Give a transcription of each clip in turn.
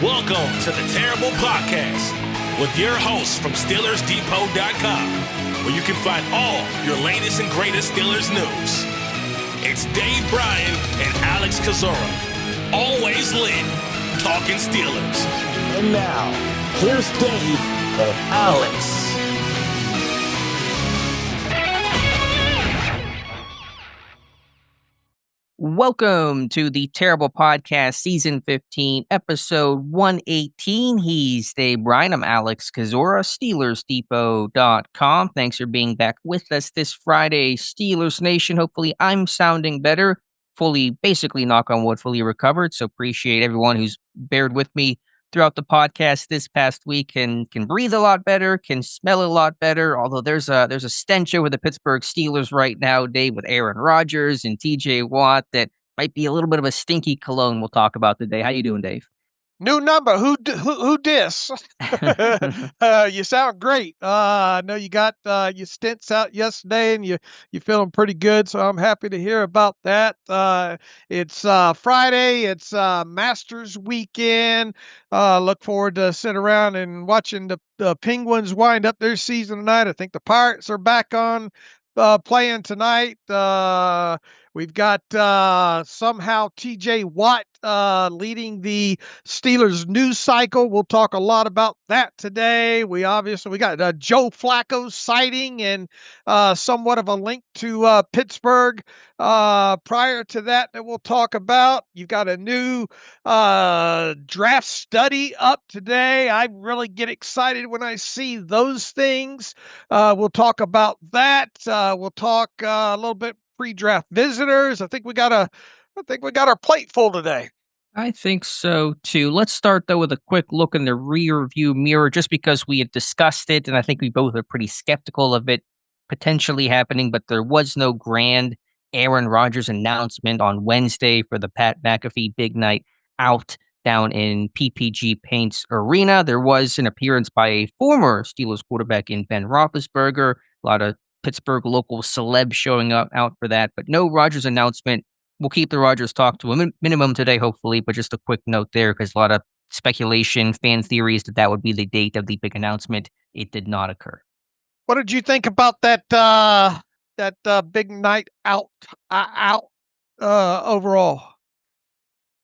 Welcome to the Terrible Podcast with your hosts from SteelersDepot.com, where you can find all your latest and greatest Steelers news. It's Dave Bryan and Alex Kozora, always lit, talking Steelers. And now, here's Dave and Alex. Welcome to the Terrible Podcast, Season 15, Episode 118. He's Dave Bryan. I'm Alex Kozora, SteelersDepot.com. Thanks for being back with us this Friday, Steelers Nation. Hopefully, I'm sounding better. Basically, knock on wood, fully recovered. So appreciate everyone who's bared with me throughout the podcast this past week and can breathe a lot better, can smell a lot better. Although there's a stench over the Pittsburgh Steelers right now, Dave, with Aaron Rodgers and TJ Watt that might be a little bit of a stinky cologne we'll talk about today. How you doing, Dave? New number. Who dis? You sound great. I know you got your stints out yesterday, and you're feeling pretty good. So I'm happy to hear about that. It's Friday. It's Masters weekend. Look forward to sitting around and watching the Penguins wind up their season tonight. I think the Pirates are back on playing tonight. We've got somehow TJ Watt leading the Steelers news cycle. We'll talk a lot about that today. We got Joe Flacco sighting and somewhat of a link to Pittsburgh. Prior to that we'll talk about, you've got a new draft study up today. I really get excited when I see those things. We'll talk about that. We'll talk a little bit pre-draft visitors. I think we got our plate full today. I think so too. Let's start though with a quick look in the rear view mirror, just because we had discussed it, and I think we both are pretty skeptical of it potentially happening. But there was no grand Aaron Rodgers announcement on Wednesday for the Pat McAfee big night out down in PPG Paints Arena. There was an appearance by a former Steelers quarterback in Ben Roethlisberger. A lot of Pittsburgh local celebs showing up out for that, but no Rodgers announcement. We'll keep the Rodgers talk to a minimum today, hopefully, but just a quick note there, because a lot of speculation, fan theories that would be the date of the big announcement. It did not occur. What did you think about that big night out overall?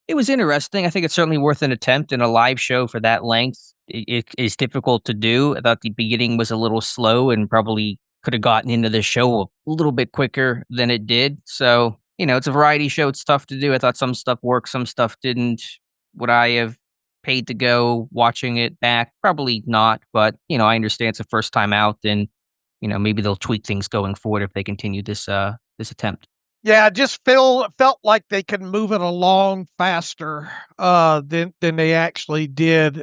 It was interesting. I think it's certainly worth an attempt, in a live show for that length. It is difficult to do. I thought the beginning was a little slow and probably could have gotten into the show a little bit quicker than it did. So, it's a variety show. It's tough to do. I thought some stuff worked, some stuff didn't. Would I have paid to go watching it back? Probably not. But, I understand it's a first time out, and, maybe they'll tweak things going forward if they continue this attempt. Yeah, just felt like they could move it along faster than they actually did.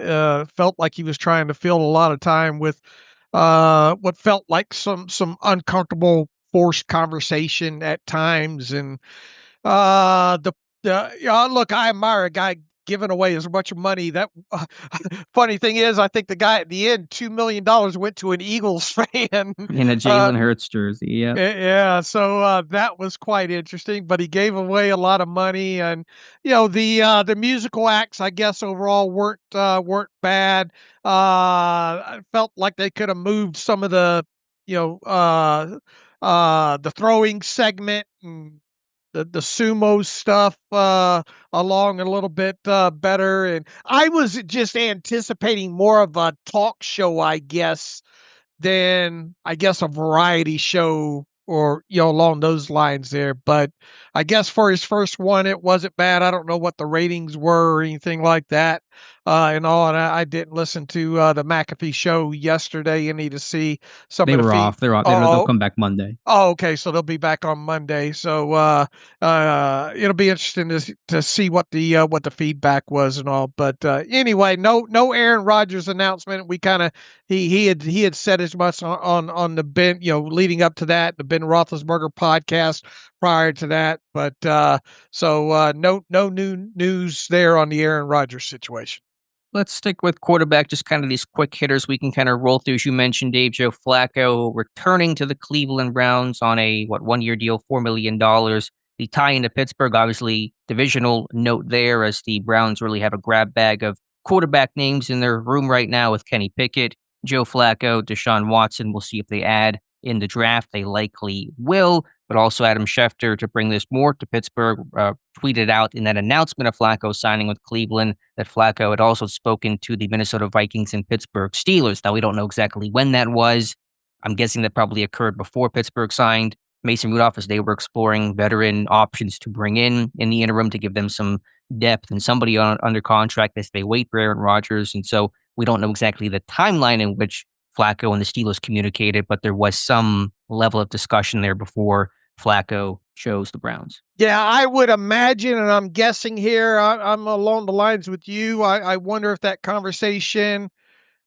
Felt like he was trying to fill a lot of time with what felt like some uncomfortable forced conversation at times. And look, I admire a guy giving away as much money. That funny thing is, I think the guy at the end, $2 million went to an Eagles fan in a Jalen Hurts jersey. Yeah. Yeah. So that was quite interesting, but he gave away a lot of money, and the musical acts, I guess, overall weren't bad. I felt like they could have moved some of the throwing segment and the sumo stuff along a little bit better. And I was just anticipating more of a talk show, I guess, than a variety show or along those lines there. But I guess for his first one, it wasn't bad. I don't know what the ratings were or anything like that. And I didn't listen to the McAfee show yesterday. You need to see some they of the were off. They're off. They'll come back Monday. Oh, okay. So they'll be back on Monday. So it'll be interesting to see what the feedback was and all. But anyway, no Aaron Rodgers announcement. We kind of he had said as much on the Ben, leading up to that, the Ben Roethlisberger podcast prior to that. But so no new news there on the Aaron Rodgers situation. Let's stick with quarterback, just kind of these quick hitters we can kind of roll through. As you mentioned, Dave, Joe Flacco returning to the Cleveland Browns on a, one-year deal, $4 million. The tie into Pittsburgh, obviously, divisional note there, as the Browns really have a grab bag of quarterback names in their room right now with Kenny Pickett, Joe Flacco, Deshaun Watson. We'll see if they add in the draft. They likely will, but also Adam Schefter, to bring this more to Pittsburgh, tweeted out in that announcement of Flacco signing with Cleveland that Flacco had also spoken to the Minnesota Vikings and Pittsburgh Steelers. Now, we don't know exactly when that was. I'm guessing that probably occurred before Pittsburgh signed Mason Rudolph, as they were exploring veteran options to bring in the interim to give them some depth and somebody under contract as they wait for Aaron Rodgers. And so we don't know exactly the timeline in which Flacco and the Steelers communicated, but there was some level of discussion there before Flacco chose the Browns. Yeah, I would imagine, and I'm guessing here, I'm along the lines with you. I wonder if that conversation,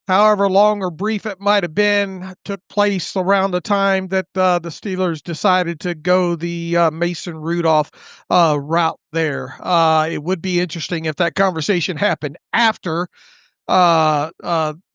however long or brief it might have been, took place around the time that the Steelers decided to go the Mason Rudolph route there. It would be interesting if that conversation happened after the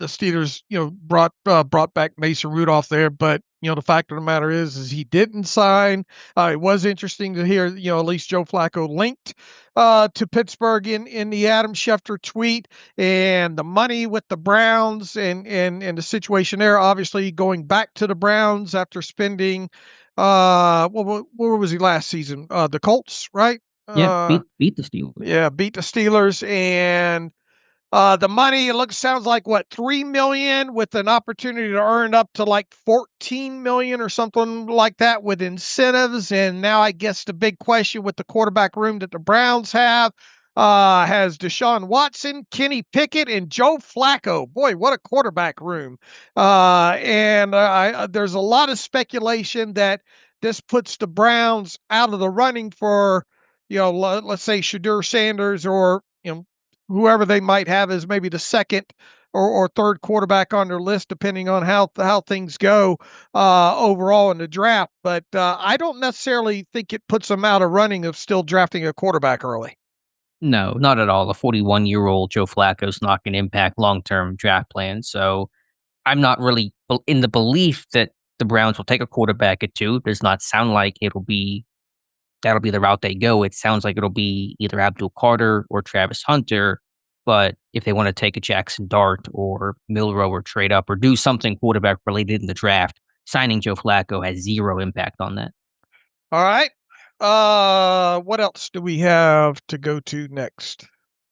Steelers, brought back Mason Rudolph there. But, the fact of the matter is he didn't sign. It was interesting to hear, at least Joe Flacco linked to Pittsburgh in the Adam Schefter tweet, and the money with the Browns and the situation there, obviously going back to the Browns after spending, where was he last season? The Colts, right? Yeah, beat the Steelers. Yeah, beat the Steelers. And the money, sounds like what, $3 million with an opportunity to earn up to like $14 million or something like that with incentives. And now I guess the big question with the quarterback room that the Browns have, has Deshaun Watson, Kenny Pickett, and Joe Flacco. Boy, what a quarterback room. And there's a lot of speculation that this puts the Browns out of the running for, let's say Shedeur Sanders, or, whoever they might have as maybe the second or third quarterback on their list, depending on how things go overall in the draft. But I don't necessarily think it puts them out of running of still drafting a quarterback early. No, not at all. A 41-year-old Joe Flacco's not going to impact long-term draft plans. So I'm not really in the belief that the Browns will take a quarterback at 2. It does not sound like that'll be the route they go. It sounds like it'll be either Abdul Carter or Travis Hunter. But if they want to take a Jackson Dart or Milrow or trade up or do something quarterback related in the draft, signing Joe Flacco has zero impact on that. All right. What else do we have to go to next?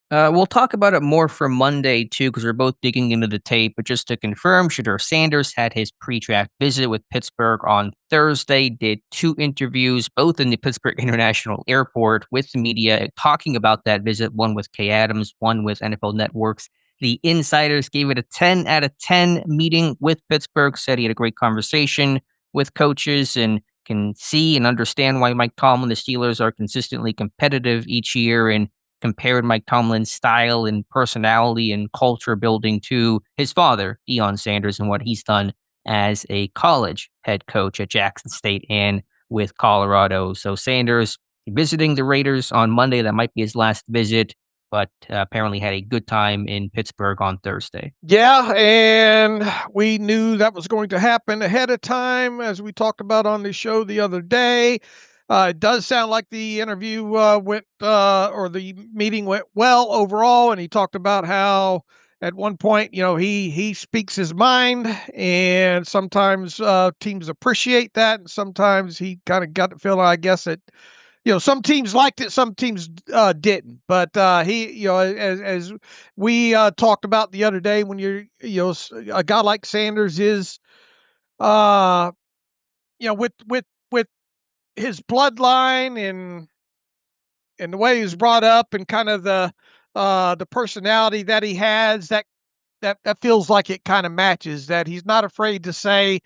We'll talk about it more for Monday, too, because we're both digging into the tape. But just to confirm, Shedeur Sanders had his pre-draft visit with Pittsburgh on Thursday, did 2 interviews, both in the Pittsburgh International Airport with the media, talking about that visit, one with Kay Adams, one with NFL Network's The Insiders. Gave it a 10 out of 10 meeting with Pittsburgh, said he had a great conversation with coaches and can see and understand why Mike Tomlin, the Steelers, are consistently competitive each year, and compared Mike Tomlin's style and personality and culture building to his father, Deion Sanders, and what he's done as a college head coach at Jackson State and with Colorado. So Sanders visiting the Raiders on Monday. That might be his last visit, but apparently had a good time in Pittsburgh on Thursday. Yeah, and we knew that was going to happen ahead of time, as we talked about on the show the other day. It does sound like the interview or the meeting went well overall, and he talked about how at one point, he speaks his mind, and sometimes teams appreciate that, and sometimes he kind of got the feeling, I guess, that some teams liked it, some teams didn't. But he, as we talked about the other day, when you're, a guy like Sanders is, with his bloodline and the way he was brought up and kind of the personality that he has, that feels like it kind of matches, that he's not afraid to say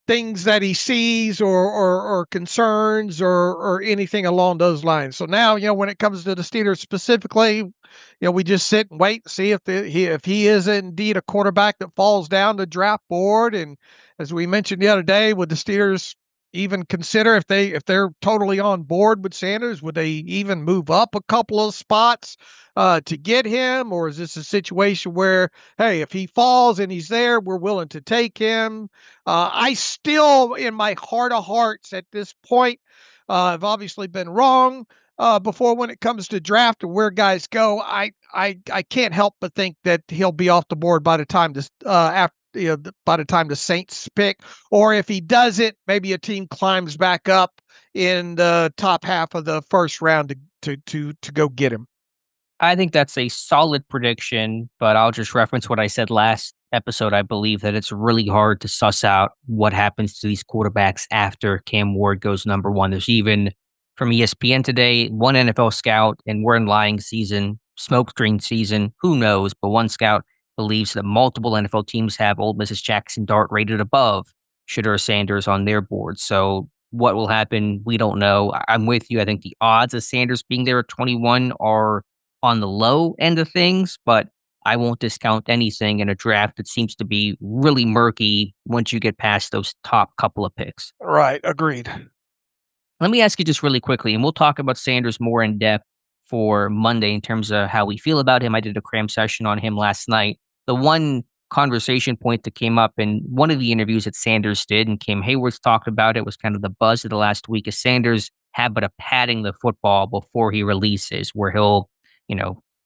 things that he sees or concerns or anything along those lines. So now, when it comes to the Steelers specifically, we just sit and wait and see if he is indeed a quarterback that falls down the draft board. And as we mentioned the other day, would the Steelers even consider, if they're totally on board with Sanders, would they even move up a couple of spots to get him? Or is this a situation where, hey, if he falls and he's there, we're willing to take him? I still, in my heart of hearts at this point, I've obviously been wrong before when it comes to draft and where guys go, I can't help but think that he'll be off the board by the time this after. By the time the Saints pick, or if he doesn't, maybe a team climbs back up in the top half of the first round to go get him. I think that's a solid prediction, but I'll just reference what I said last episode. I believe that it's really hard to suss out what happens to these quarterbacks after Cam Ward goes number one. There's even from ESPN today, one NFL scout, and we're in lying season, smoke screen season, who knows? But one scout believes that multiple NFL teams have Ole Miss's Jackson Dart rated above Shedeur Sanders on their board. So what will happen? We don't know. I'm with you. I think the odds of Sanders being there at 21 are on the low end of things, but I won't discount anything in a draft that seems to be really murky once you get past those top couple of picks. Right. Agreed. Let me ask you just really quickly, and we'll talk about Sanders more in depth for Monday in terms of how we feel about him. I did a cram session on him last night. The one conversation point that came up in one of the interviews that Sanders did, and Cam Hayward's talked about it, was kind of the buzz of the last week, is Sanders' habit of patting the football before he releases, where he'll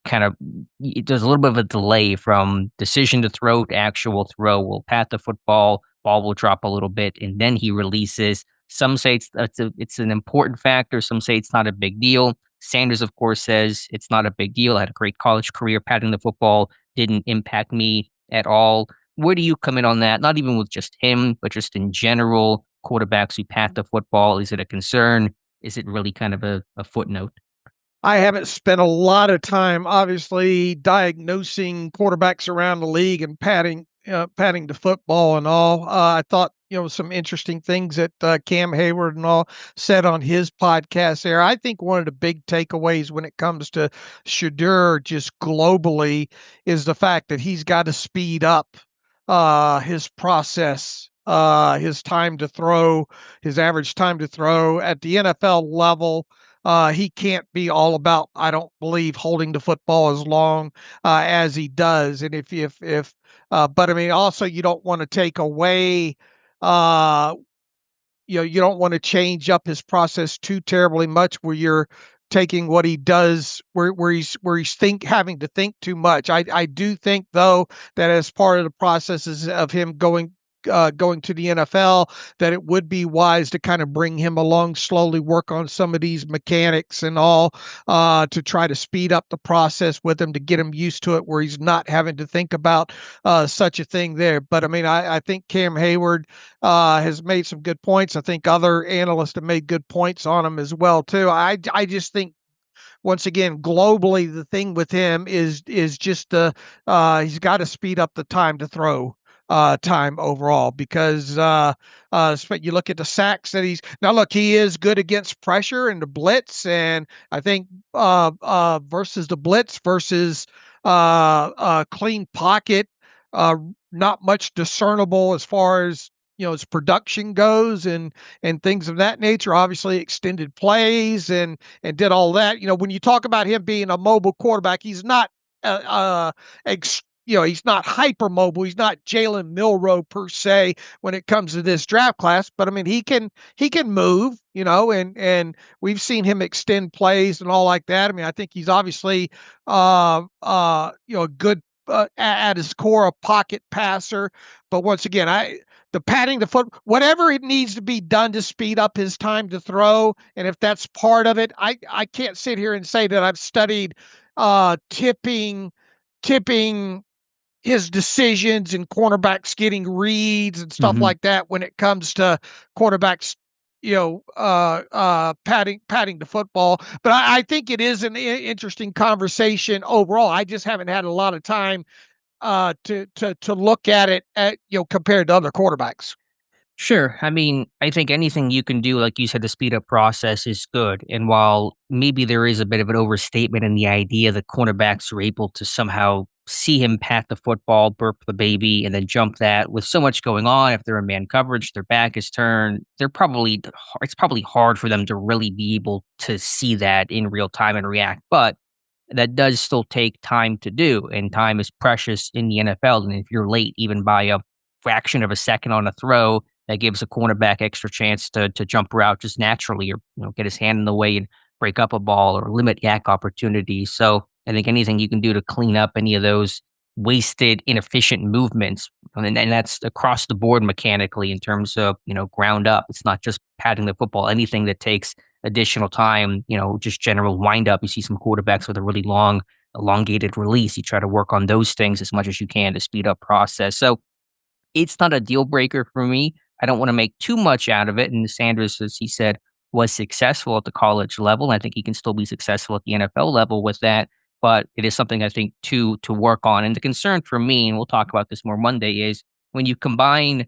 kind of there's a little bit of a delay from decision to throw to actual throw. We'll pat the football, ball will drop a little bit, and then he releases. Some say it's an important factor. Some say it's not a big deal. Sanders, of course, says it's not a big deal. I had a great college career. Patting the football didn't impact me at all. Where do you come in on that? Not even with just him, but just in general, quarterbacks who pat the football. Is it a concern? Is it really kind of a footnote? I haven't spent a lot of time, obviously, diagnosing quarterbacks around the league and patting the football and all. I thought, some interesting things that Cam Hayward and all said on his podcast there. I think one of the big takeaways when it comes to Shedeur just globally is the fact that he's got to speed up his process, his time to throw, his average time to throw at the NFL level. He can't be all about, I don't believe, holding the football as long as he does. And but I mean, also you don't want to take away, you don't want to change up his process too terribly much where you're taking what he does where he's having to think too much. I do think though that as part of the processes of him going to the NFL, that it would be wise to kind of bring him along slowly, work on some of these mechanics and all, to try to speed up the process with him to get him used to it where he's not having to think about such a thing there. But I mean, I think Cam Hayward has made some good points. I think other analysts have made good points on him as well, too. I just think, once again, globally, the thing with him is just he's got to speed up the time to throw. Time overall, because you look at the sacks that he is good against pressure and the blitz, and I think versus the blitz versus clean pocket, not much discernible as far as his production goes and things of that nature. Obviously extended plays and did all that. When you talk about him being a mobile quarterback, he's not he's not hyper mobile. He's not Jalen Milroe per se when it comes to this draft class, but I mean, he can move, and we've seen him extend plays and all like that. I mean, I think he's obviously, a good, at his core, a pocket passer. But once again, the patting the foot, whatever it needs to be done to speed up his time to throw. And if that's part of it, I can't sit here and say that I've studied, tipping his decisions and cornerbacks getting reads and stuff like that when it comes to quarterbacks, patting the football. But I think it is an interesting conversation overall. I just haven't had a lot of time to look at it compared to other quarterbacks. Sure. I mean, I think anything you can do, like you said, to speed up process is good. And while maybe there is a bit of an overstatement in the idea that cornerbacks are able to somehow see him pat the football, burp the baby, and then jump that with so much going on, if they're in man coverage, their back is turned, it's probably hard for them to really be able to see that in real time and react. But that does still take time to do, and time is precious in the NFL. And if you're late, even by a fraction of a second on a throw, that gives a cornerback extra chance to jump route just naturally, or get his hand in the way and break up a ball or limit yak opportunities. So I think anything you can do to clean up any of those wasted, inefficient movements, and that's across the board mechanically in terms of, ground up. It's not just patting the football. Anything that takes additional time, just general wind up. You see some quarterbacks with a really long, elongated release. You try to work on those things as much as you can to speed up process. So it's not a deal breaker for me. I don't want to make too much out of it. And Sanders, as he said, was successful at the college level. I think he can still be successful at the NFL level with that. But it is something I think to work on. And the concern for me, and we'll talk about this more Monday, is when you combine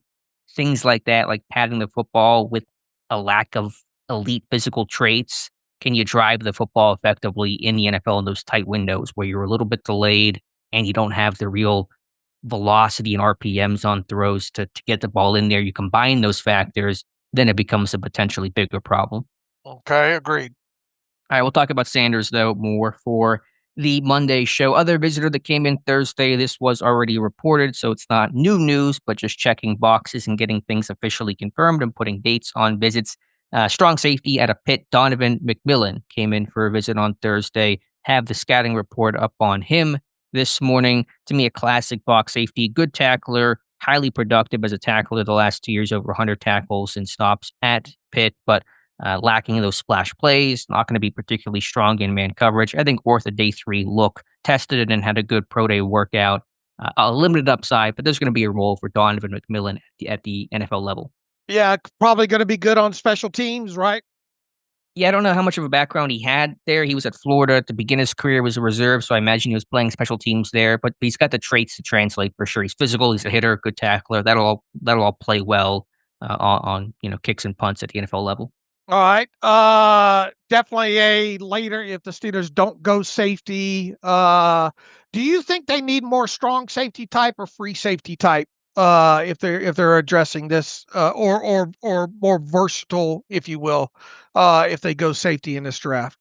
things like that, like patting the football with a lack of elite physical traits, can you drive the football effectively in the NFL in those tight windows where you're a little bit delayed and you don't have the real velocity and RPMs on throws to get the ball in there? You combine those factors, then it becomes a potentially bigger problem. Okay, agreed. All right, we'll talk about Sanders, though, more for the Monday show. Other visitor that came in Thursday, this was already reported, so it's not new news, but just checking boxes and getting things officially confirmed and putting dates on visits. Strong safety at a Pitt, Donovan McMillan, came in for a visit on Thursday. Have the scouting report up on him this morning. To me, a classic box safety, good tackler, highly productive as a tackler the last 2 years, over 100 tackles and stops at Pitt, but lacking in those splash plays, not going to be particularly strong in man coverage. I think worth a day 3 look. Tested it and had a good pro day workout. A limited upside, but there's going to be a role for Donovan McMillan at the NFL level. Yeah, probably going to be good on special teams, right? Yeah, I don't know how much of a background he had there. He was at Florida to begin his career, was a reserve, so I imagine he was playing special teams there. But he's got the traits to translate for sure. He's physical, he's a hitter, good tackler. That'll all play well on kicks and punts at the NFL level. All right. Definitely a later if the Steelers don't go safety. Do you think they need more strong safety type or free safety type? If they're addressing this, or more versatile, if you will, if they go safety in this draft.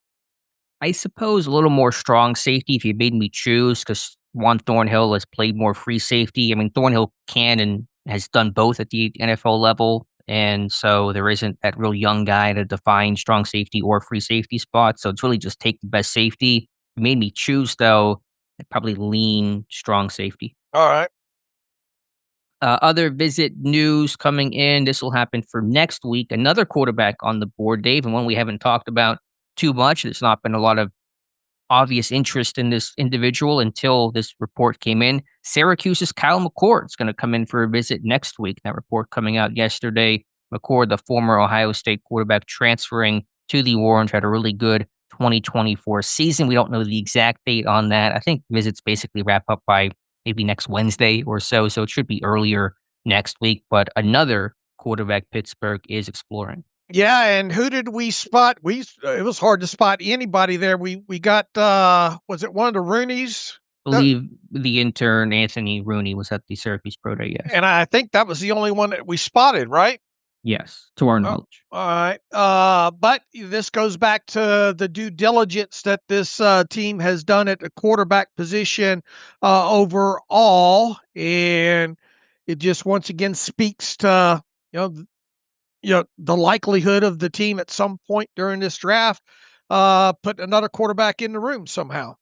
I suppose a little more strong safety if you made me choose, because Juan Thornhill has played more free safety. I mean, Thornhill can and has done both at the NFL level. And so there isn't that real young guy to define strong safety or free safety spot. So it's really just take the best safety. If you made me choose, though, I'd probably lean strong safety. All right. Other visit news coming in. This will happen for next week. Another quarterback on the board, Dave, and one we haven't talked about too much. There's not been a lot of obvious interest in this individual until this report came in. Syracuse's Kyle McCord is going to come in for a visit next week. That report coming out yesterday. McCord, the former Ohio State quarterback, transferring to the Orange, had a really good 2024 season. We don't know the exact date on that. I think visits basically wrap up by maybe next Wednesday or so. So it should be earlier next week. But another quarterback Pittsburgh is exploring. Yeah, and who did we spot? It was hard to spot anybody there. We got was it one of the Rooneys? I believe the intern Anthony Rooney was at the Syracuse Pro Day, yes. And I think that was the only one that we spotted, right? Yes, to our knowledge. All right. But this goes back to the due diligence that this team has done at the quarterback position overall, and it just once again speaks to the likelihood of the team at some point during this draft put another quarterback in the room somehow.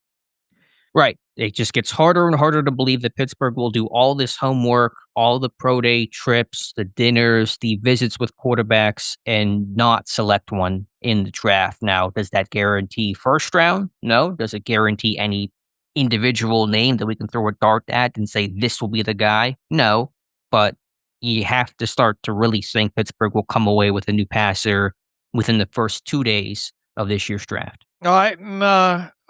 Right. It just gets harder and harder to believe that Pittsburgh will do all this homework, all the pro day trips, the dinners, the visits with quarterbacks, and not select one in the draft. Now, does that guarantee first round? No. Does it guarantee any individual name that we can throw a dart at and say this will be the guy? No. But you have to start to really think Pittsburgh will come away with a new passer within the first 2 days of this year's draft. All right. And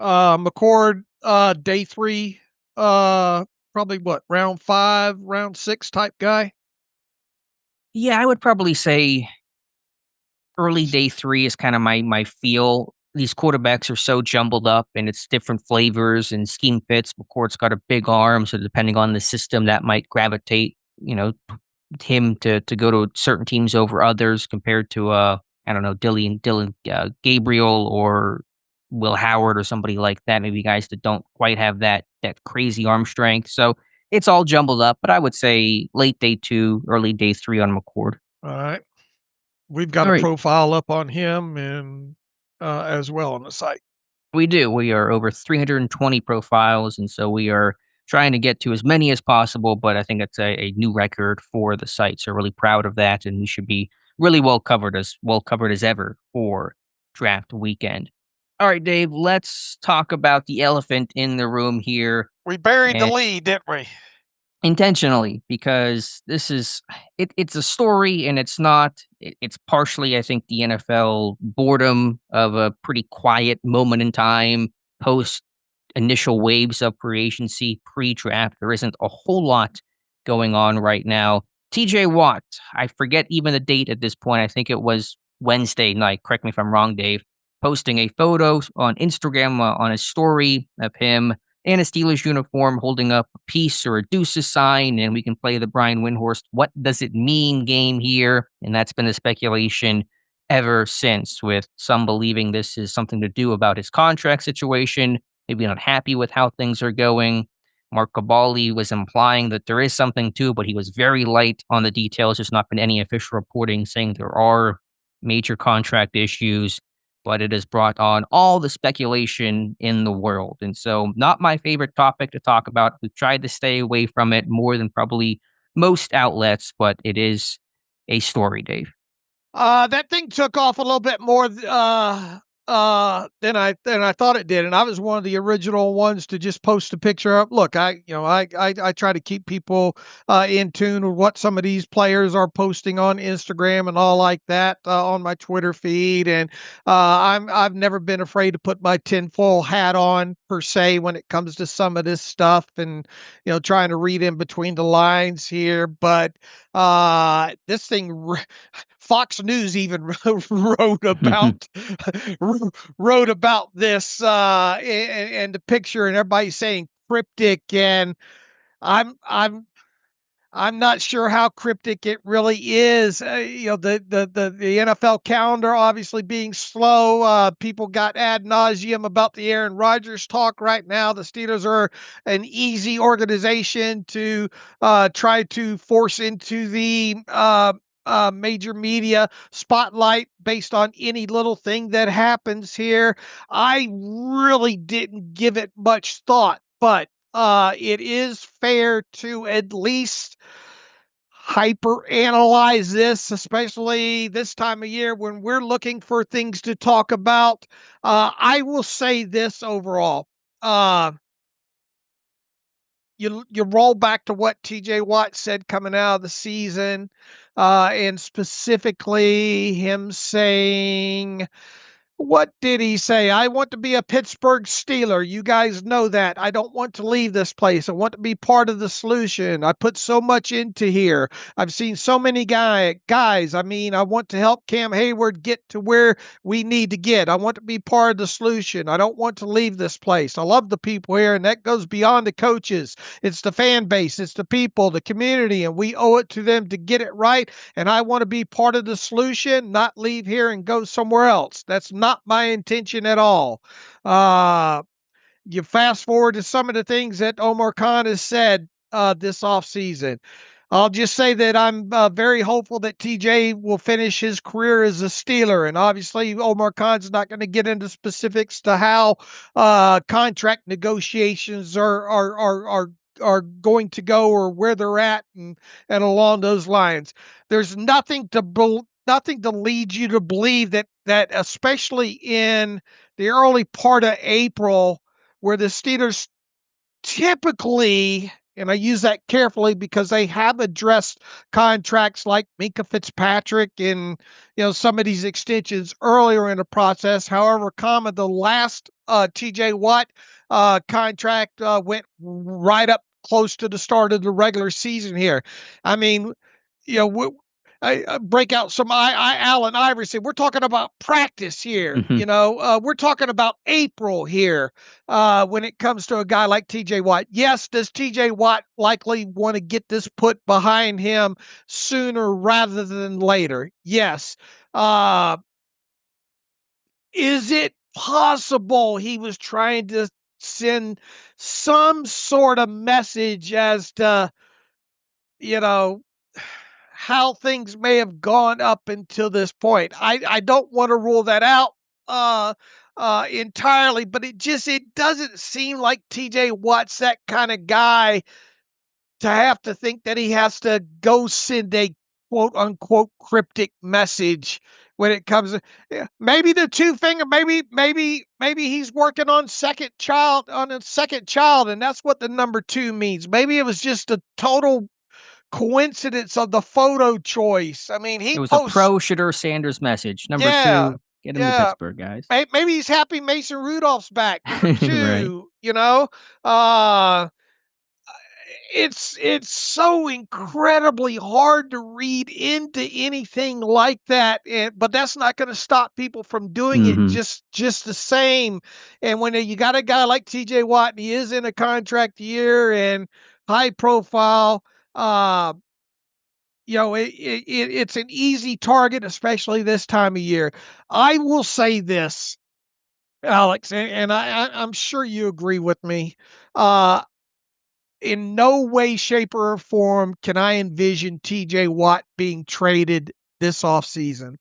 McCord, day 3, probably what, round 5, round 6 type guy? Yeah, I would probably say early day 3 is kind of my feel. These quarterbacks are so jumbled up and it's different flavors and scheme fits. McCord's got a big arm, so depending on the system, that might gravitate, him to go to certain teams over others compared to I don't know, Dylan Gabriel or Will Howard or somebody like that. Maybe guys that don't quite have that crazy arm strength. So it's all jumbled up, but I would say late day 2, early day 3 on McCord. All right. We've got a profile up on him, and as well on the site. We do. We are over 320 profiles, and so we are trying to get to as many as possible, but I think it's a new record for the site, so really proud of that, and we should be really well covered as ever for draft weekend. All right, Dave, let's talk about the elephant in the room here, We buried the and lead, didn't we? intentionally, because it's a story and it's partially, I think, the NFL boredom of a pretty quiet moment in time post initial waves of free agency pre-draft. There isn't a whole lot going on right now. TJ Watt, I forget even the date at this point. I think it was Wednesday night. Correct me if I'm wrong, Dave. Posting a photo on Instagram on a story of him in a Steelers uniform holding up a peace or a deuces sign, and we can play the Brian Windhorst "What Does It Mean" game here. And that's been the speculation ever since, with some believing this is something to do about his contract situation, maybe not happy with how things are going. Mark Cabali was implying that there is something to it, but he was very light on the details. There's not been any official reporting saying there are major contract issues, but it has brought on all the speculation in the world. And so, not my favorite topic to talk about. We've tried to stay away from it more than probably most outlets, but it is a story, Dave. That thing took off a little bit more than I thought it did, and I was one of the original ones to just post a picture up. Look, I try to keep people in tune with what some of these players are posting on Instagram and all like that on my Twitter feed, and I've never been afraid to put my tinfoil hat on per se when it comes to some of this stuff, and trying to read in between the lines here, but this thing. Fox News even wrote about wrote about this and the picture, and everybody's saying cryptic, and I'm I'm I'm not sure how cryptic it really is. The NFL calendar obviously being slow. People got ad nauseum about the Aaron Rodgers talk right now. The Steelers are an easy organization to try to force into the major media spotlight based on any little thing that happens here. I really didn't give it much thought, but it is fair to at least hyper analyze this, especially this time of year when we're looking for things to talk about. I will say this overall. Uh, you roll back to what TJ Watt said coming out of the season, and specifically him saying, what did he say? I want to be a Pittsburgh Steeler. You guys know that. I don't want to leave this place. I want to be part of the solution. I put so much into here. I've seen so many guys. I mean, I want to help Cam Hayward get to where we need to get. I want to be part of the solution. I don't want to leave this place. I love the people here, and that goes beyond the coaches. It's the fan base. It's the people, the community, and we owe it to them to get it right. And I want to be part of the solution, not leave here and go somewhere else. That's not my intention at all. You fast forward to some of the things that Omar Khan has said this offseason. I'll just say that I'm very hopeful that TJ will finish his career as a Steeler. And obviously, Omar Khan's not going to get into specifics to how contract negotiations are going to go or where they're at and along those lines. There's nothing to lead you to believe that especially in the early part of April, where the Steelers typically, and I use that carefully because they have addressed contracts like Minka Fitzpatrick and some of these extensions earlier in the process. However, the last TJ Watt contract went right up close to the start of the regular season here. I mean, I break out some Allen Iverson. We're talking about practice here. We're talking about April here when it comes to a guy like TJ Watt. Yes, does TJ Watt likely want to get this put behind him sooner rather than later? Yes. Is it possible he was trying to send some sort of message as to, how things may have gone up until this point? I don't want to rule that out. entirely, but it doesn't seem like TJ Watt's that kind of guy to have to think that he has to go send a quote unquote cryptic message when it comes to, yeah, maybe the two finger, maybe he's working on a second child, and that's what the number 2 means. Maybe it was just a total coincidence of the photo choice. I mean, It he was a posts, pro Shedeur Sanders message. Number yeah, 2, get him to yeah. Pittsburgh, guys. Maybe he's happy Mason Rudolph's back. Number Right. 2, you know, uh, it's so incredibly hard to read into anything like that, but that's not going to stop people from doing it Mhm. just the same. And when you got a guy like TJ Watt, and he is in a contract year and high profile, uh, it's an easy target, especially this time of year. I will say this, Alex, and I'm sure you agree with me. Uh, in no way, shape, or form can I envision TJ Watt being traded this offseason.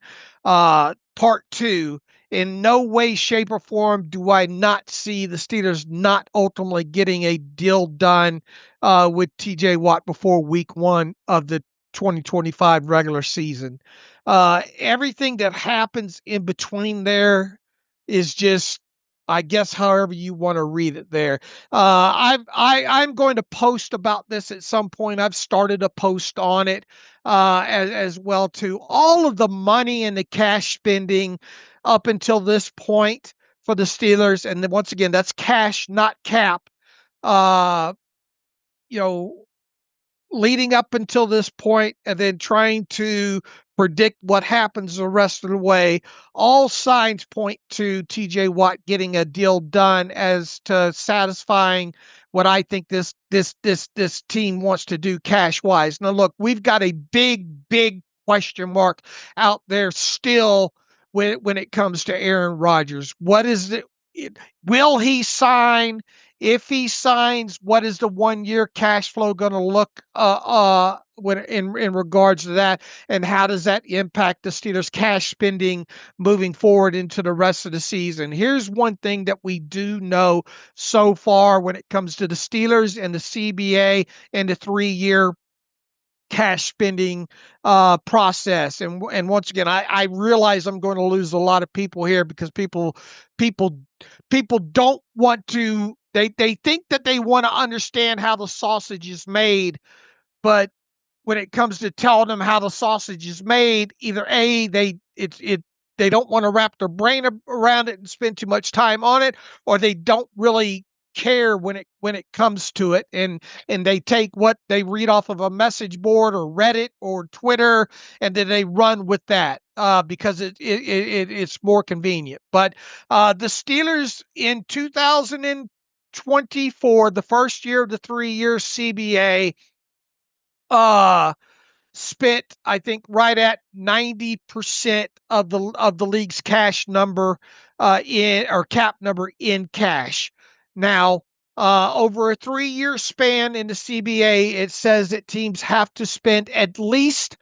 Part two, in no way, shape, or form do I not see the Steelers not ultimately getting a deal done with TJ Watt before week 1 of the 2025 regular season. Everything that happens in between there is just, I guess, however you want to read it there. I'm going to post about this at some point. I've started a post on it as well too. All of the money and the cash spending up until this point for the Steelers, and then once again, that's cash, not cap. Uh, you know, leading up until this point and then trying to predict what happens the rest of the way, all signs point to TJ Watt getting a deal done as to satisfying what I think this team wants to do cash wise. Now look, we've got a big question mark out there still when it comes to Aaron Rodgers. What is it, will he sign? If he signs, what is the 1-year cash flow going to look when in regards to that, and how does that impact the Steelers' cash spending moving forward into the rest of the season? Here's one thing that we do know so far when it comes to the Steelers and the CBA and the 3-year cash spending process. And once again, I realize I'm going to lose a lot of people here because people people don't want to, they think that they want to understand how the sausage is made, but when it comes to telling them how the sausage is made, either A, they don't want to wrap their brain around it and spend too much time on it, or they don't really care when it comes to it, and they take what they read off of a message board or Reddit or Twitter, and then they run with that because it's more convenient. But the Steelers in 2024, the first year of the 3-year CBA, uh spent, I think, right at 90% of the league's cash number in, or cap number in cash. Now, over a 3-year span in the CBA, it says that teams have to spend at least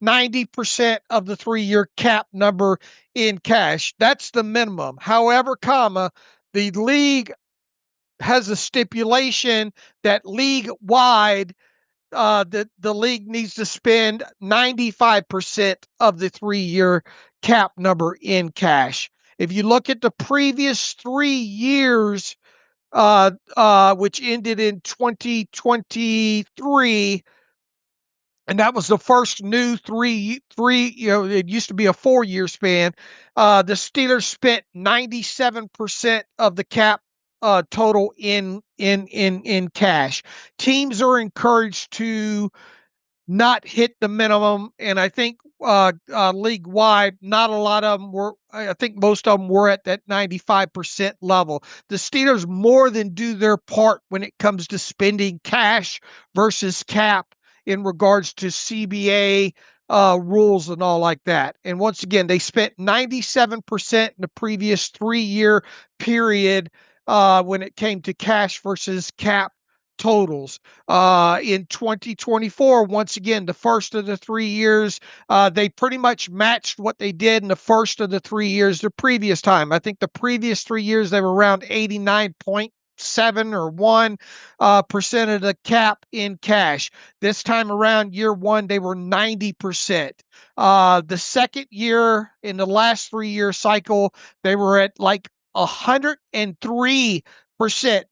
90% of the 3-year cap number in cash. That's the minimum. However, the league has a stipulation that league wide, the league needs to spend 95% of the 3-year cap number in cash. If you look at the previous 3 years, which ended in 2023, and that was the first new three. It used to be a 4-year span. The Steelers spent 97% of the cap total in cash. Teams are encouraged to not hit the minimum, and I think league wide, not a lot of them were. I think most of them were at that 95% level. The Steelers more than do their part when it comes to spending cash versus cap in regards to CBA rules and all like that. And once again, they spent 97% in the previous 3-year period when it came to cash versus cap totals. In 2024, once again, the first of the 3 years, they pretty much matched what they did in the first of the 3 years the previous time. I think the previous 3 years they were around 89.7 or 1% of the cap in cash. This time around, year one, they were 90%. The second year in the last 3 year cycle, they were at like 103%,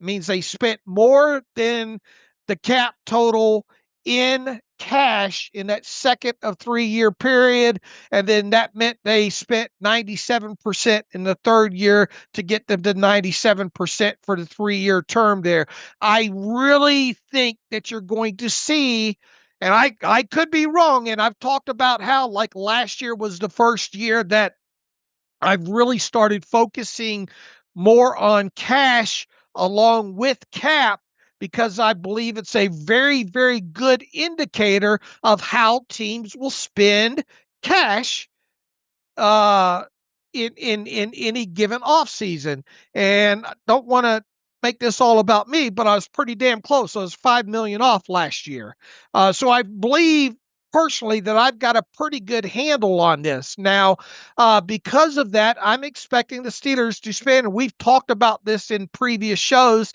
means they spent more than the cap total in cash in that second of 3 year period. And then that meant they spent 97% in the third year to get them to 97% for the 3 year term there. I really think that you're going to see, and I could be wrong, and I've talked about how like last year was the first year that I've really started focusing more on cash along with cap, because I believe it's a very, very good indicator of how teams will spend cash uh, in any given offseason. And I don't want to make this all about me, but I was pretty damn close. I was 5 million off last year. So I believe personally that I've got a pretty good handle on this. Now, because of that, I'm expecting the Steelers to spend, and we've talked about this in previous shows,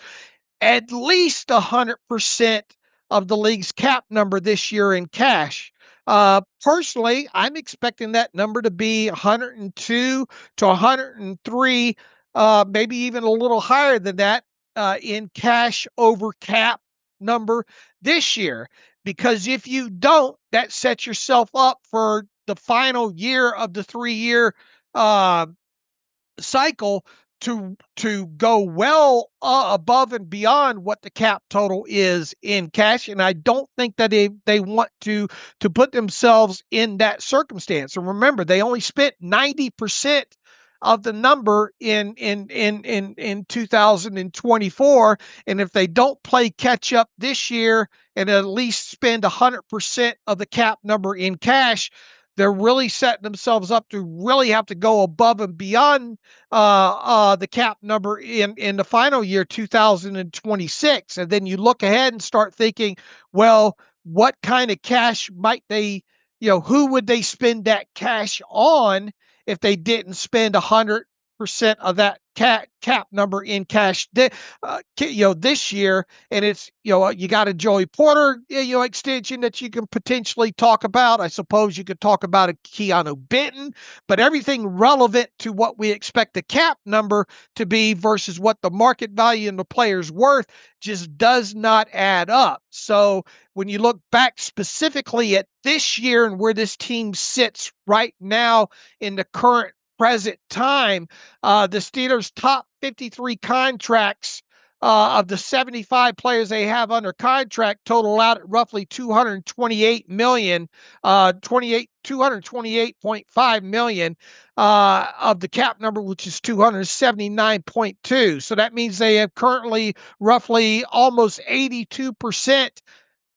at least 100% of the league's cap number this year in cash. Personally, I'm expecting that number to be 102 to 103, maybe even a little higher than that in cash over cap number this year. Because if you don't, that sets yourself up for the final year of the 3 year uh, cycle to go well above and beyond what the cap total is in cash. And I don't think that they want to put themselves in that circumstance. And remember, they only spent 90% of the number in 2024. And if they don't play catch up this year and at least spend 100% of the cap number in cash, they're really setting themselves up to really have to go above and beyond the cap number in the final year, 2026. And then you look ahead and start thinking, well, what kind of cash might they, who would they spend that cash on if they didn't spend 100% of that cap number in cash, this year? And it's, you got a Joey Porter, extension that you can potentially talk about. I suppose you could talk about a Keanu Benton, but everything relevant to what we expect the cap number to be versus what the market value and the player's worth just does not add up. So when you look back specifically at this year and where this team sits right now in the current present time, the Steelers' top 53 contracts of the 75 players they have under contract total out at roughly 228 million, 228.5 million of the cap number, which is 279.2. So that means they have currently roughly almost 82%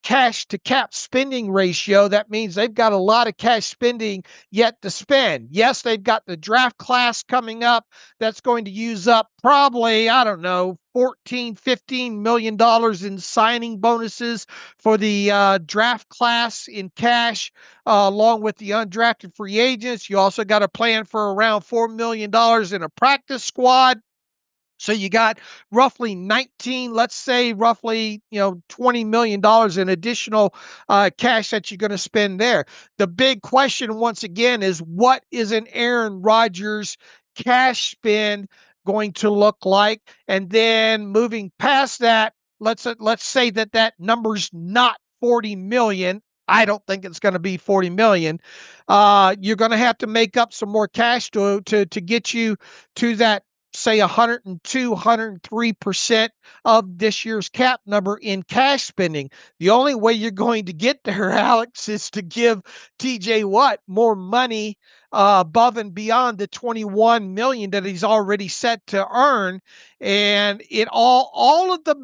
cash to cap spending ratio. That means they've got a lot of cash spending yet to spend. Yes, they've got the draft class coming up that's going to use up probably, I don't know, $14-15 million in signing bonuses for the draft class in cash, along with the undrafted free agents. You also got a plan for around $4 million in a practice squad. So you got roughly 19, let's say roughly, $20 million in additional cash that you're going to spend there. The big question once again is, what is an Aaron Rodgers cash spend going to look like? And then moving past that, let's say that number's not 40 million. I don't think it's going to be 40 million. You're going to have to make up some more cash to get you to that, say 102, 103% of this year's cap number in cash spending. The only way you're going to get there, Alex, is to give TJ Watt more money above and beyond the 21 million that he's already set to earn. And it all of the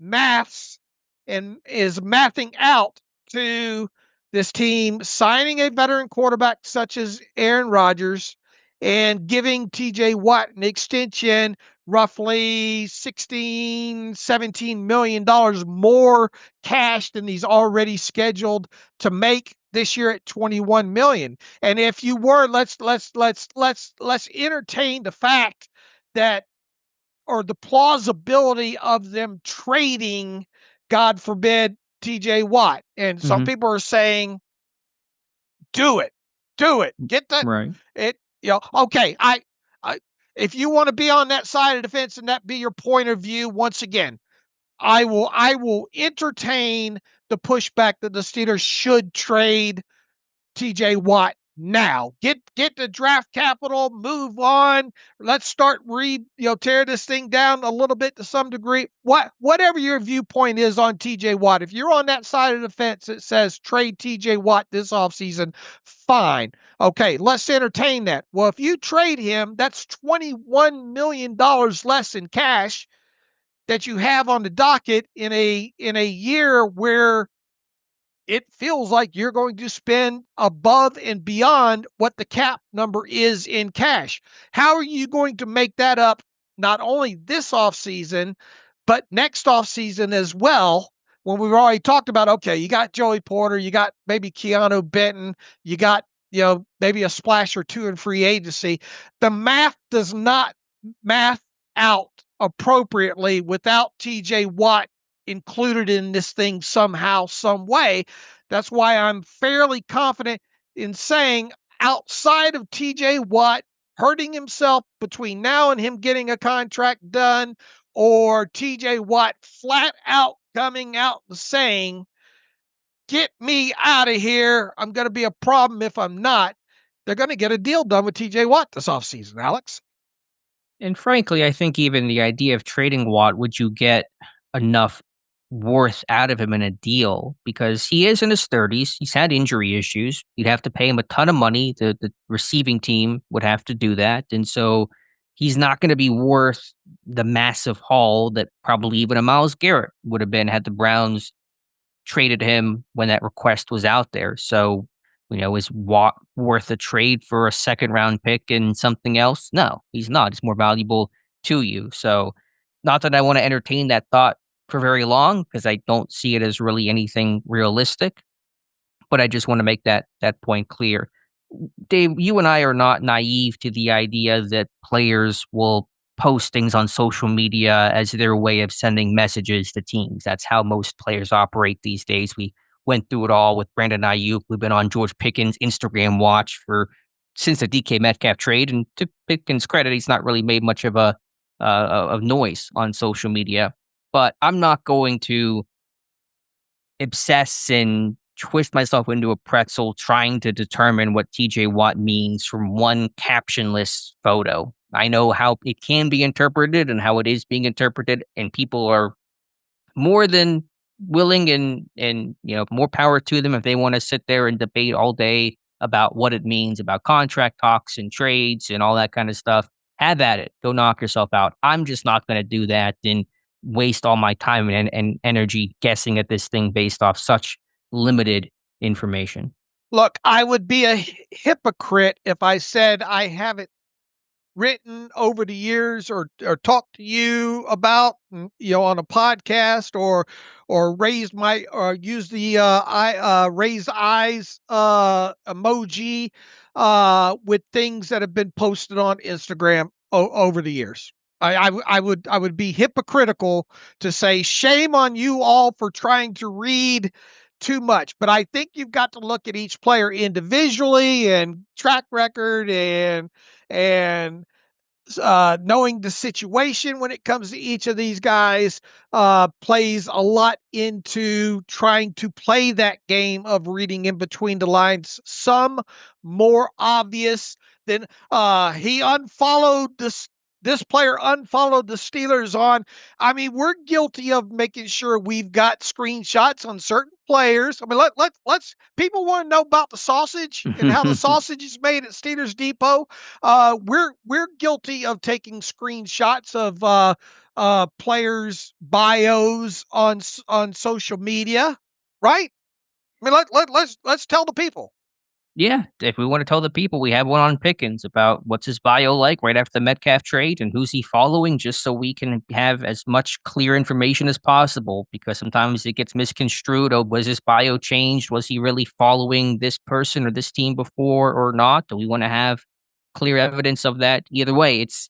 maths and is mathing out to this team signing a veteran quarterback such as Aaron Rodgers and giving TJ Watt an extension roughly $16-17 million more cash than he's already scheduled to make this year at 21 million. And if you were, let's entertain the fact that, or the plausibility of them trading, God forbid, TJ Watt. And some people are saying, do it, get that. Right. Okay. If you want to be on that side of the fence and that be your point of view, once again, I will entertain the pushback that the Steelers should trade TJ Watt now. Get the draft capital, move on. Let's start tear this thing down a little bit to some degree. Whatever your viewpoint is on TJ Watt, if you're on that side of the fence that says trade TJ Watt this offseason, fine. Okay, let's entertain that. Well, if you trade him, that's $21 million less in cash that you have on the docket in a year where it feels like you're going to spend above and beyond what the cap number is in cash. How are you going to make that up not only this offseason, but next offseason as well? When we've already talked about, okay, you got Joey Porter, you got maybe Keanu Benton, you got, maybe a splash or two in free agency. The math does not math out appropriately without TJ Watt included in this thing somehow, some way. That's why I'm fairly confident in saying, outside of TJ Watt hurting himself between now and him getting a contract done, or TJ Watt flat out coming out and saying, get me out of here, I'm going to be a problem if I'm not, they're going to get a deal done with TJ Watt this offseason, Alex. And frankly, I think even the idea of trading Watt, would you get enough worth out of him in a deal? Because he is in his 30s. He's had injury issues. You'd have to pay him a ton of money. The receiving team would have to do that. And so he's not going to be worth the massive haul that probably even a Myles Garrett would have been had the Browns traded him when that request was out there. So, is Watt worth a trade for a second round pick and something else? No, he's not. It's more valuable to you. So, not that I want to entertain that thought for very long, because I don't see it as really anything realistic. But I just want to make that point clear. Dave, you and I are not naive to the idea that players will post things on social media as their way of sending messages to teams. That's how most players operate these days. We went through it all with Brandon Ayuk. We've been on George Pickens' Instagram watch since the DK Metcalf trade. And to Pickens' credit, he's not really made much of a noise on social media. But I'm not going to obsess and twist myself into a pretzel trying to determine what TJ Watt means from one captionless photo. I know how it can be interpreted and how it is being interpreted, and people are more than willing and more power to them if they want to sit there and debate all day about what it means about contract talks and trades and all that kind of stuff. Have at it. Go knock yourself out. I'm just not going to do that and waste all my time and energy guessing at this thing based off such limited information. Look, I would be a hypocrite if I said I haven't written over the years or talked to you about, on a podcast or raised or used the raised eyes emoji with things that have been posted on Instagram over the years. I would be hypocritical to say shame on you all for trying to read too much, but I think you've got to look at each player individually and track record and knowing the situation when it comes to each of these guys plays a lot into trying to play that game of reading in between the lines. Some more obvious than he unfollowed this player unfollowed the Steelers on. I mean, we're guilty of making sure we've got screenshots on certain players. I mean, let's people want to know about the sausage and how the sausage is made at Steelers Depot. We're guilty of taking screenshots of players' bios on social media, right? I mean, let's tell the people. Yeah, if we want to tell the people, we have one on Pickens about what's his bio like right after the Metcalf trade and who's he following, just so we can have as much clear information as possible. Because sometimes it gets misconstrued. Oh, was his bio changed? Was he really following this person or this team before or not? Do we want to have clear evidence of that? Either way, it's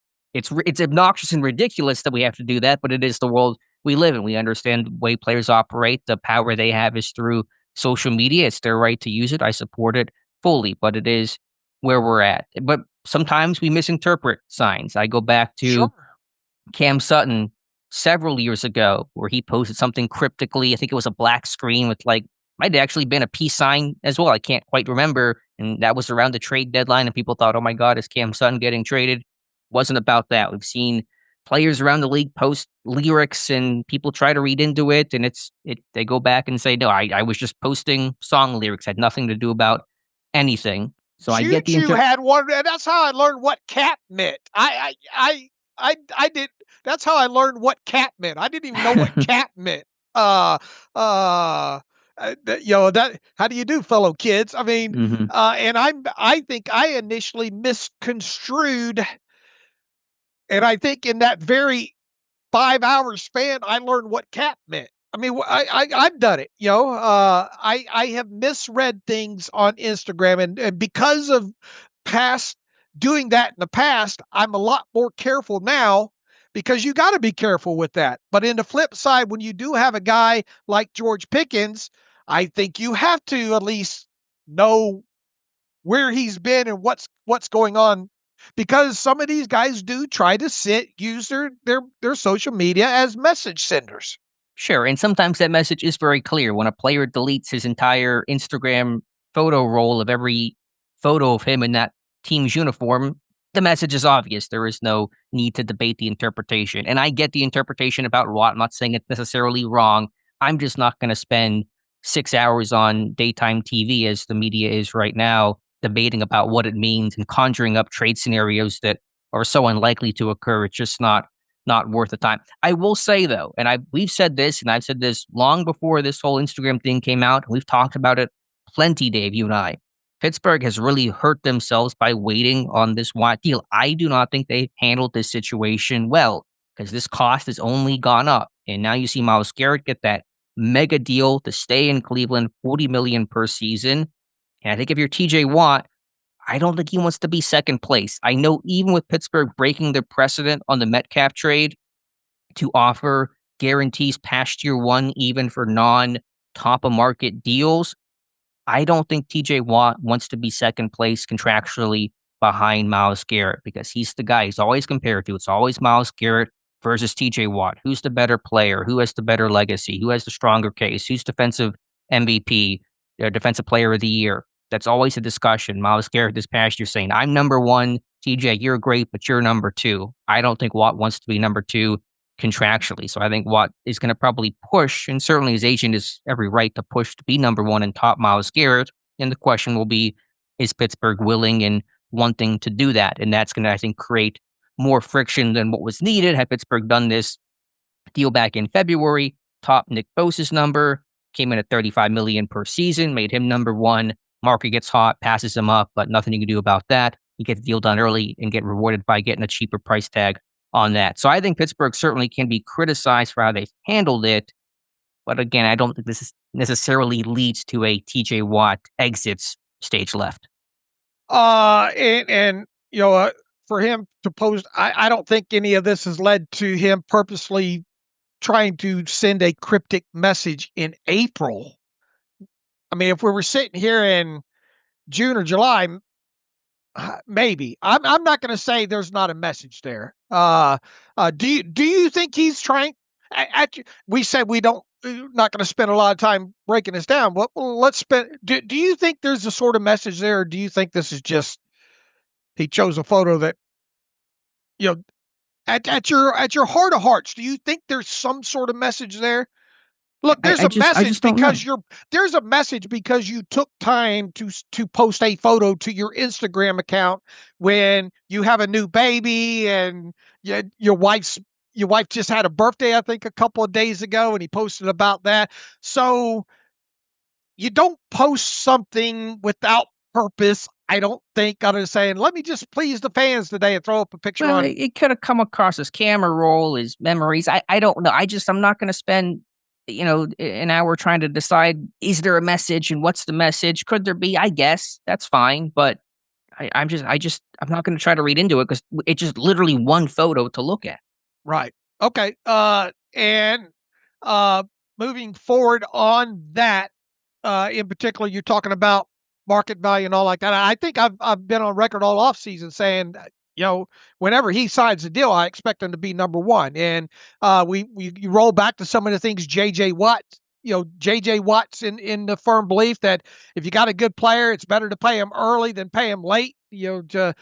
obnoxious and ridiculous that we have to do that, but it is the world we live in. We understand the way players operate. The power they have is through social media. It's their right to use it. I support it fully, but it is where we're at. But sometimes we misinterpret signs. I go back Sure. to Cam Sutton several years ago where he posted something cryptically. I think it was a black screen with might have actually been a peace sign as well. I can't quite remember. And that was around the trade deadline. And people thought, oh my God, is Cam Sutton getting traded? Wasn't about that. We've seen players around the league post lyrics and people try to read into it. And they go back and say, no, I was just posting song lyrics, had nothing to do about anything. So I Choo get the Choo had one, and that's how I learned what cat meant. I did. That's how I learned what cat meant. I didn't even know what cat meant. Uh, uh, that. How do you do, fellow kids? I mean, Mhm. and I think I initially misconstrued, and I think in that very 5 hour span, I learned what cat meant. I mean, I've done it. I have misread things on Instagram, and because of past doing that in the past, I'm a lot more careful now because you got to be careful with that. But in the flip side, when you do have a guy like George Pickens, I think you have to at least know where he's been and what's going on, because some of these guys do try to use their social media as message senders. Sure, and sometimes that message is very clear. When a player deletes his entire Instagram photo roll of every photo of him in that team's uniform, the message is obvious. There is no need to debate the interpretation. And I get the interpretation about Watt. I'm not saying it's necessarily wrong. I'm just not going to spend 6 hours on daytime TV, as the media is right now, debating about what it means and conjuring up trade scenarios that are so unlikely to occur. It's just not worth the time. I will say though, and we've said this, and I've said this long before this whole Instagram thing came out. We've talked about it plenty, Dave, you and I. Pittsburgh has really hurt themselves by waiting on this Watt deal. I do not think they handled this situation well, because this cost has only gone up. And now you see Myles Garrett get that mega deal to stay in Cleveland, $40 million per season. And I think if you're TJ Watt, I don't think he wants to be second place. I know even with Pittsburgh breaking their precedent on the Metcalf trade to offer guarantees past year one, even for non top of market deals, I don't think TJ Watt wants to be second place contractually behind Myles Garrett, because he's the guy he's always compared to. It's always Myles Garrett versus TJ Watt. Who's the better player? Who has the better legacy? Who has the stronger case? Who's defensive MVP, defensive player of the year? That's always a discussion. Myles Garrett this past year saying, I'm number one. TJ, you're great, but you're number two. I don't think Watt wants to be number two contractually. So I think Watt is going to probably push, and certainly his agent has every right to push to be number one and top Myles Garrett. And the question will be, is Pittsburgh willing and wanting to do that? And that's going to, I think, create more friction than what was needed. Had Pittsburgh done this deal back in February, top Nick Bosa's number, came in at $35 million per season, made him number one. Market gets hot, passes him up, but nothing you can do about that. You get the deal done early and get rewarded by getting a cheaper price tag on that. So I think Pittsburgh certainly can be criticized for how they've handled it. But again, I don't think this necessarily leads to a TJ Watt exits stage left. And for him to post, I don't think any of this has led to him purposely trying to send a cryptic message in April. I mean, if we were sitting here in June or July, maybe. I'm not going to say there's not a message there. Do you think he's trying? We said we don't. Not going to spend a lot of time breaking this down. Well, let's spend. Do you think there's a sort of message there, or do you think this is just he chose a photo that, you know, at your heart of hearts? Do you think there's some sort of message there? Look, there's a message because you took time to post a photo to your Instagram account when you have a new baby, and your wife just had a birthday, I think, a couple of days ago, and he posted about that. So you don't post something without purpose, I don't think, other than saying, let me just please the fans today and throw up a picture Well, on. it could have come across as camera roll, as memories. I don't know. I'm not going to spend, an hour trying to decide, is there a message and what's the message? Could there be? I guess that's fine. But I'm not going to try to read into it because it's just literally one photo to look at. Right. Okay. And uh, moving forward on that, in particular, you're talking about market value and all like that. I think I've been on record all off season saying, whenever he signs a deal, I expect him to be number one. And you roll back to some of the things J.J. Watt. J.J. Watt's in the firm belief that if you got a good player, it's better to pay him early than pay him late. To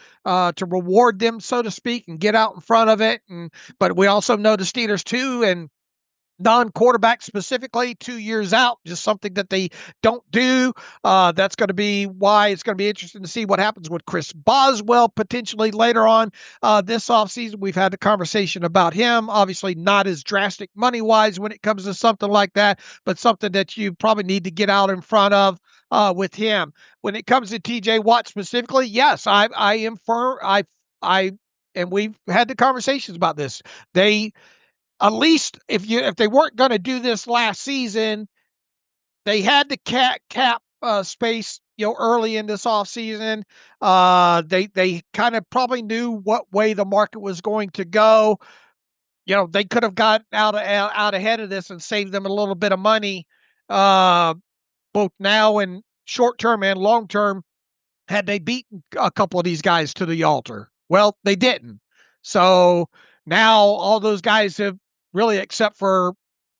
reward them, so to speak, and get out in front of it. But we also know the Steelers too, and non-quarterback specifically, 2 years out, just something that they don't do. That's going to be why it's going to be interesting to see what happens with Chris Boswell potentially later on this offseason. We've had the conversation about him, obviously not as drastic money-wise when it comes to something like that, but something that you probably need to get out in front of with him. When it comes to TJ Watt specifically, yes, I am firm. And we've had the conversations about this. They, at least if they weren't going to do this last season, they had the cap space, early in this offseason. They kind of probably knew what way the market was going to go. They could have got out ahead of this and saved them a little bit of money, both now and short term and long term, had they beaten a couple of these guys to the altar. Well, they didn't. So now all those guys have really, except for,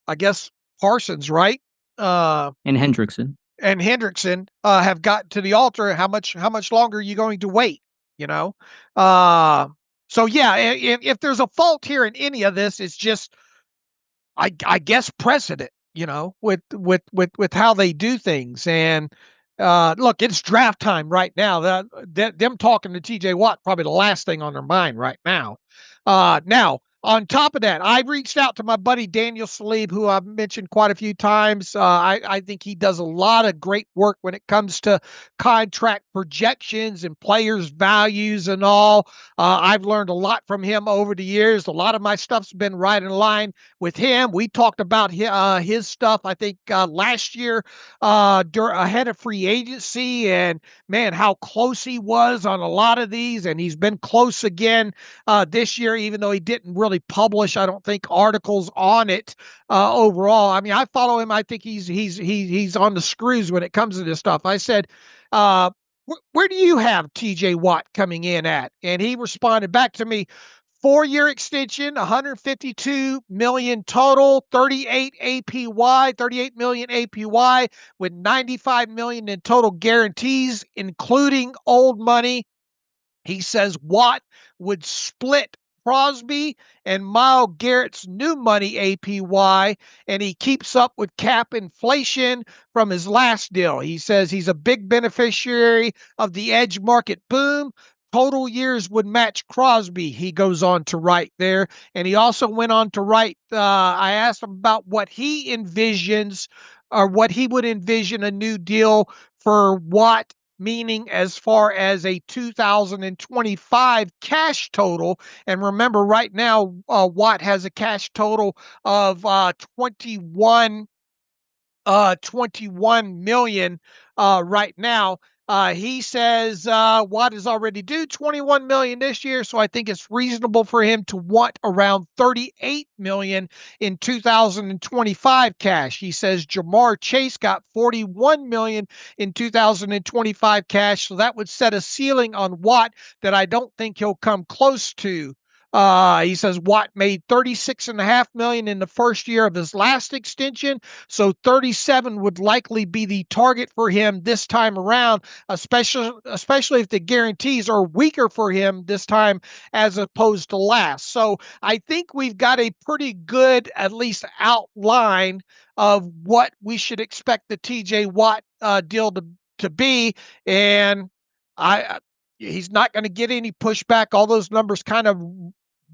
I guess, Parsons, right? And Hendrickson. Have gotten to the altar. How much longer are you going to wait? So yeah, if there's a fault here in any of this, it's just, I guess, precedent, with how they do things. And look, it's draft time right now. Them talking to TJ Watt, probably the last thing on their mind right now. Now, on top of that, I reached out to my buddy Daniel Salib, who I've mentioned quite a few times. I think he does a lot of great work when it comes to contract projections and players' values and all. I've learned a lot from him over the years. A lot of my stuff's been right in line with him. We talked about his stuff, I think, last year ahead of free agency, and man, how close he was on a lot of these, and he's been close again this year, even though he didn't really publish, I don't think, articles on it overall. I mean, I follow him. I think he's on the screws when it comes to this stuff. I said, where do you have TJ Watt coming in at? And he responded back to me, 4-year extension, $152 million total, 38 million APY, with $95 million in total guarantees, including old money. He says Watt would split Crosby and Myles Garrett's new money APY, and he keeps up with cap inflation from his last deal. He says he's a big beneficiary of the edge market boom. Total years would match Crosby, he goes on to write there. And he also went on to write, I asked him about what he envisions, or what he would envision a new deal for Watt, meaning as far as a 2025 cash total. And remember, right now, Watt has a cash total of 21 million right now. He says Watt is already due 21 million this year, so I think it's reasonable for him to want around 38 million in 2025 cash. He says Jamar Chase got 41 million in 2025 cash, so that would set a ceiling on Watt that I don't think he'll come close to. He says Watt made 36.5 million in the first year of his last extension, so 37 would likely be the target for him this time around, especially if the guarantees are weaker for him this time as opposed to last. So I think we've got a pretty good, at least, outline of what we should expect the TJ Watt deal to be, and he's not going to get any pushback. All those numbers kind of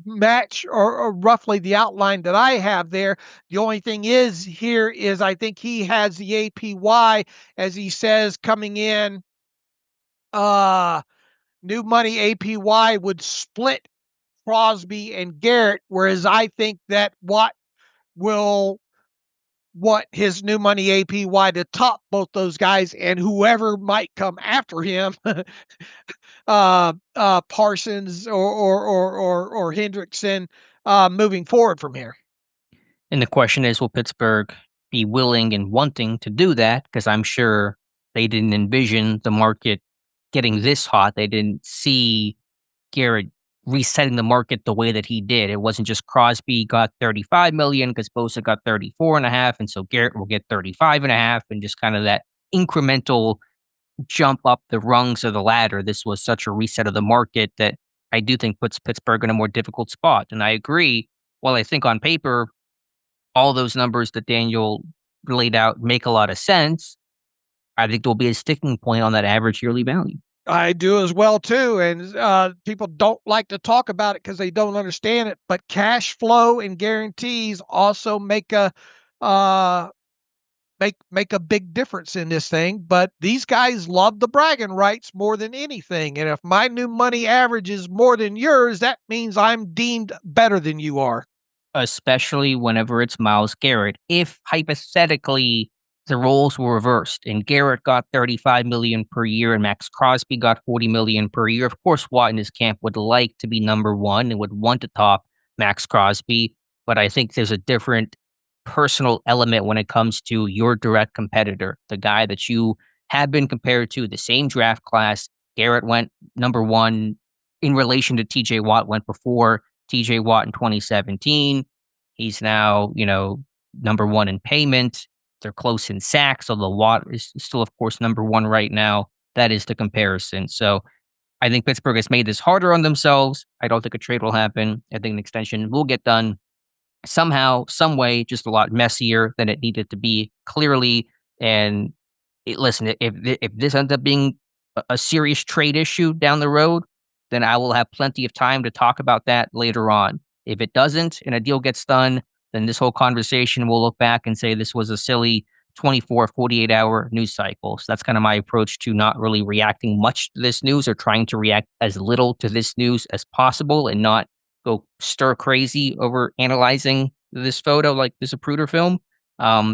match or roughly the outline that I have there. The only thing is I think he has the APY, as he says, coming in new money APY would split Crosby and Garrett, whereas I think that Watt will want his new money APY to top both those guys, and whoever might come after him, Parsons or Hendrickson, moving forward from here. And the question is, will Pittsburgh be willing and wanting to do that? Because I'm sure they didn't envision the market getting this hot. They didn't see Garrett resetting the market the way that he did. It wasn't just Crosby got 35 million because Bosa got 34.5, and so Garrett will get 35.5, and just kind of that incremental jump up the rungs of the ladder. This was such a reset of the market that I do think puts Pittsburgh in a more difficult spot. And I agree. While I think on paper all those numbers that Daniel laid out make a lot of sense, I think there'll be a sticking point on that average yearly value. I do as well too, and people don't like to talk about it because they don't understand it. But cash flow and guarantees also make a make a big difference in this thing. But these guys love the bragging rights more than anything, and if my new money average is more than yours, that means I'm deemed better than you are. Especially whenever it's Myles Garrett. If hypothetically the roles were reversed and Garrett got 35 million per year and Max Crosby got 40 million per year, of course Watt and his camp would like to be number one and would want to top Max Crosby. But I think there's a different personal element when it comes to your direct competitor, the guy that you have been compared to, the same draft class. Garrett went number one in relation to TJ Watt, went before TJ Watt in 2017. He's now, number one in payment. They're close in sacks, although Watt is still, of course, number one right now. That is the comparison. So I think Pittsburgh has made this harder on themselves. I don't think a trade will happen. I think an extension will get done somehow, some way, just a lot messier than it needed to be, clearly. And listen, if this ends up being a serious trade issue down the road, then I will have plenty of time to talk about that later on. If it doesn't and a deal gets done, then this whole conversation will look back and say this was a silly 24, 48-hour news cycle. So that's kind of my approach to not really reacting much to this news, or trying to react as little to this news as possible and not go stir crazy over analyzing this photo like this Zapruder film,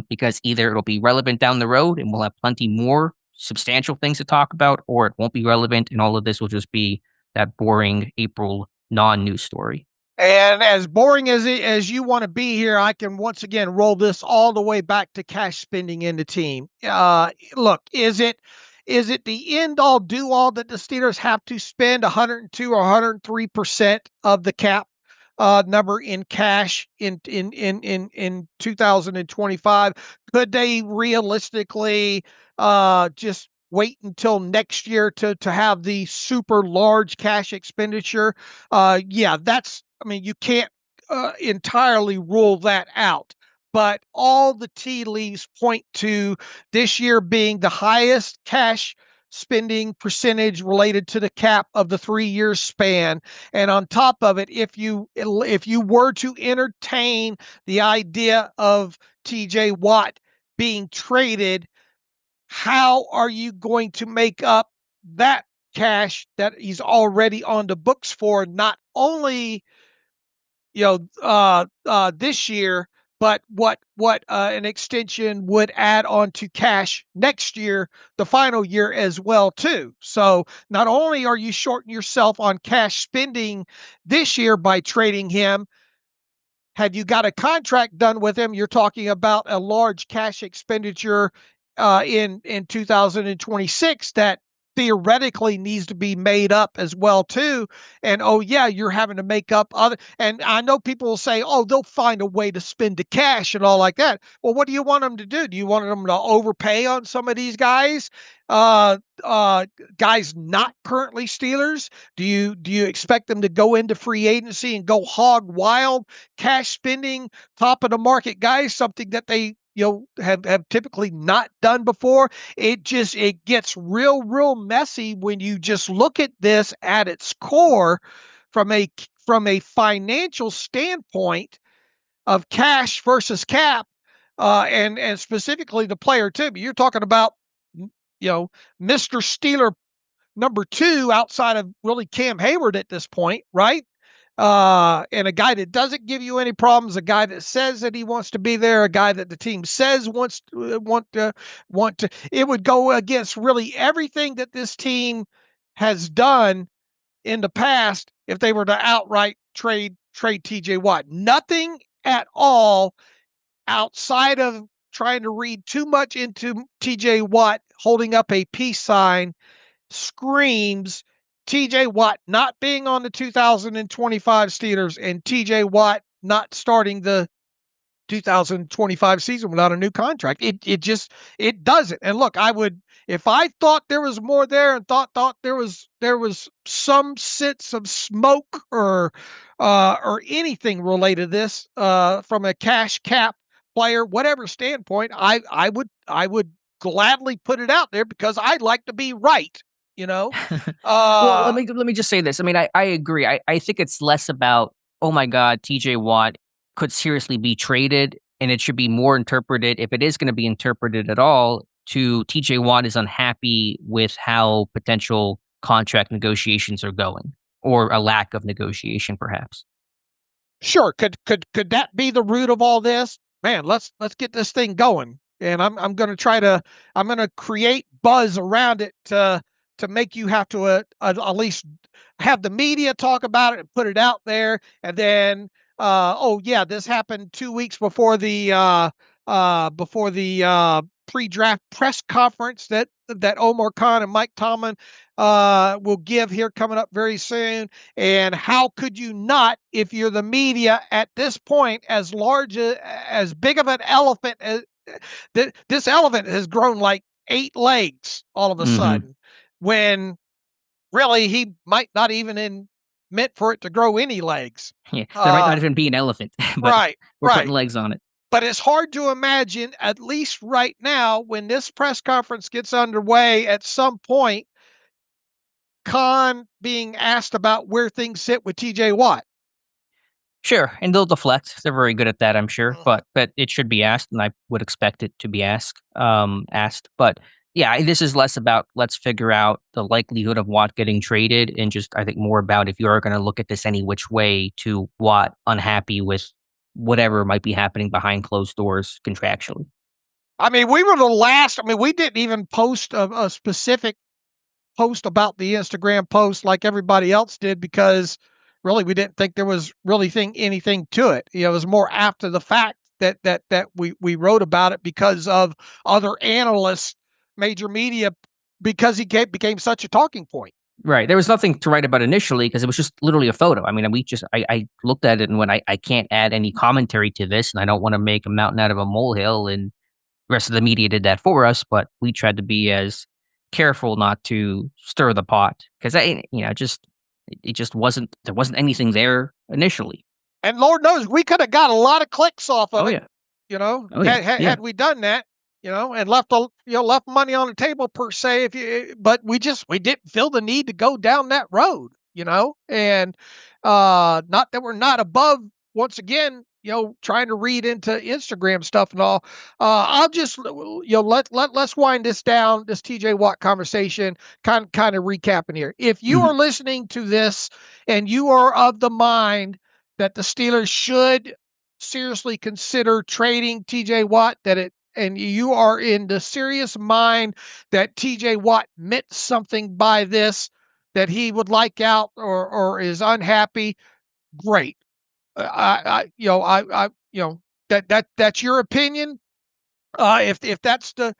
because either it'll be relevant down the road and we'll have plenty more substantial things to talk about, or it won't be relevant and all of this will just be that boring April non-news story. And as boring as you want to be here, I can once again roll this all the way back to cash spending in the team. Look, is it the end all do all that the Steelers have to spend 102 or 103% of the cap number in cash in 2025? Could they realistically just wait until next year to have the super large cash expenditure? Yeah, you can't entirely rule that out. But all the tea leaves point to this year being the highest cash spending percentage related to the cap of the 3-year span. And on top of it, if you were to entertain the idea of TJ Watt being traded, how are you going to make up that cash that he's already on the books for, not only this year, but what an extension would add on to cash next year, the final year as well too. So not only are you shorting yourself on cash spending this year by trading him, had you got a contract done with him, you're talking about a large cash expenditure in 2026 that theoretically needs to be made up as well too. And oh yeah, you're having to make up other, and I know people will say, oh, they'll find a way to spend the cash and all like that. Well, what do you want them to do? Do you want them to overpay on some of these guys? Guys not currently Steelers? Do you expect them to go into free agency and go hog wild, cash spending, top of the market guys, something that they have typically not done before? It gets real messy when you just look at this at its core from a financial standpoint of cash versus cap, and specifically the player too. But you're talking about Mr. Steeler number 2 outside of really Cam Hayward at this point, right? And a guy that doesn't give you any problems, a guy that says that he wants to be there, a guy that the team says want to. It would go against really everything that this team has done in the past if they were to outright trade TJ Watt. Nothing at all outside of trying to read too much into TJ Watt holding up a peace sign screams TJ Watt not being on the 2025 Steelers and TJ Watt not starting the 2025 season without a new contract. It doesn't. And look, I would, if I thought there was more there and thought there was some sense of smoke or anything related to this from a cash cap player, whatever standpoint, I would gladly put it out there because I'd like to be right. Well, let me just say this. I mean, I agree. I think it's less about, oh my God, TJ Watt could seriously be traded, and it should be more interpreted, if it is going to be interpreted at all, to TJ Watt is unhappy with how potential contract negotiations are going, or a lack of negotiation, perhaps. Sure. Could that be the root of all this? Man, let's get this thing going. And I'm going to create buzz around it to make you have to at least have the media talk about it and put it out there. And then, this happened 2 weeks before the pre-draft press conference that Omar Khan and Mike Tomlin will give here coming up very soon. And how could you not, if you're the media at this point, as big of an elephant as this elephant has grown like 8 legs all of a sudden, when really he might not even meant for it to grow any legs. Yeah, there might not even be an elephant, but we're putting legs on it. But it's hard to imagine, at least right now, when this press conference gets underway at some point, Khan being asked about where things sit with TJ Watt. Sure, and they'll deflect. They're very good at that, I'm sure. But it should be asked, and I would expect it to be asked. But yeah, this is less about let's figure out the likelihood of Watt getting traded, and just I think more about if you are going to look at this any which way, to Watt unhappy with whatever might be happening behind closed doors contractually. I mean, we were the last. I mean, we didn't even post a specific post about the Instagram post like everybody else did, because really we didn't think there was really anything to it. It was more after the fact that we wrote about it because of other analysts, major media, because he became such a talking point. Right. There was nothing to write about initially because it was just literally a photo. I mean, I looked at it and when I can't add any commentary to this, and I don't want to make a mountain out of a molehill, and the rest of the media did that for us, but we tried to be as careful not to stir the pot, because it just wasn't, there wasn't anything there initially. And Lord knows we could have got a lot of clicks off of it. Yeah. Had we done that, and left money on the table per se, but we didn't feel the need to go down that road, and not that we're not above, once again, trying to read into Instagram stuff and all. I'll just, let's wind this down, this TJ Watt conversation, kind of recapping here. If you are listening to this and you are of the mind that the Steelers should seriously consider trading TJ Watt, and you are in the serious mind that TJ Watt meant something by this, that he would like out or is unhappy, great. That's your opinion. If that's the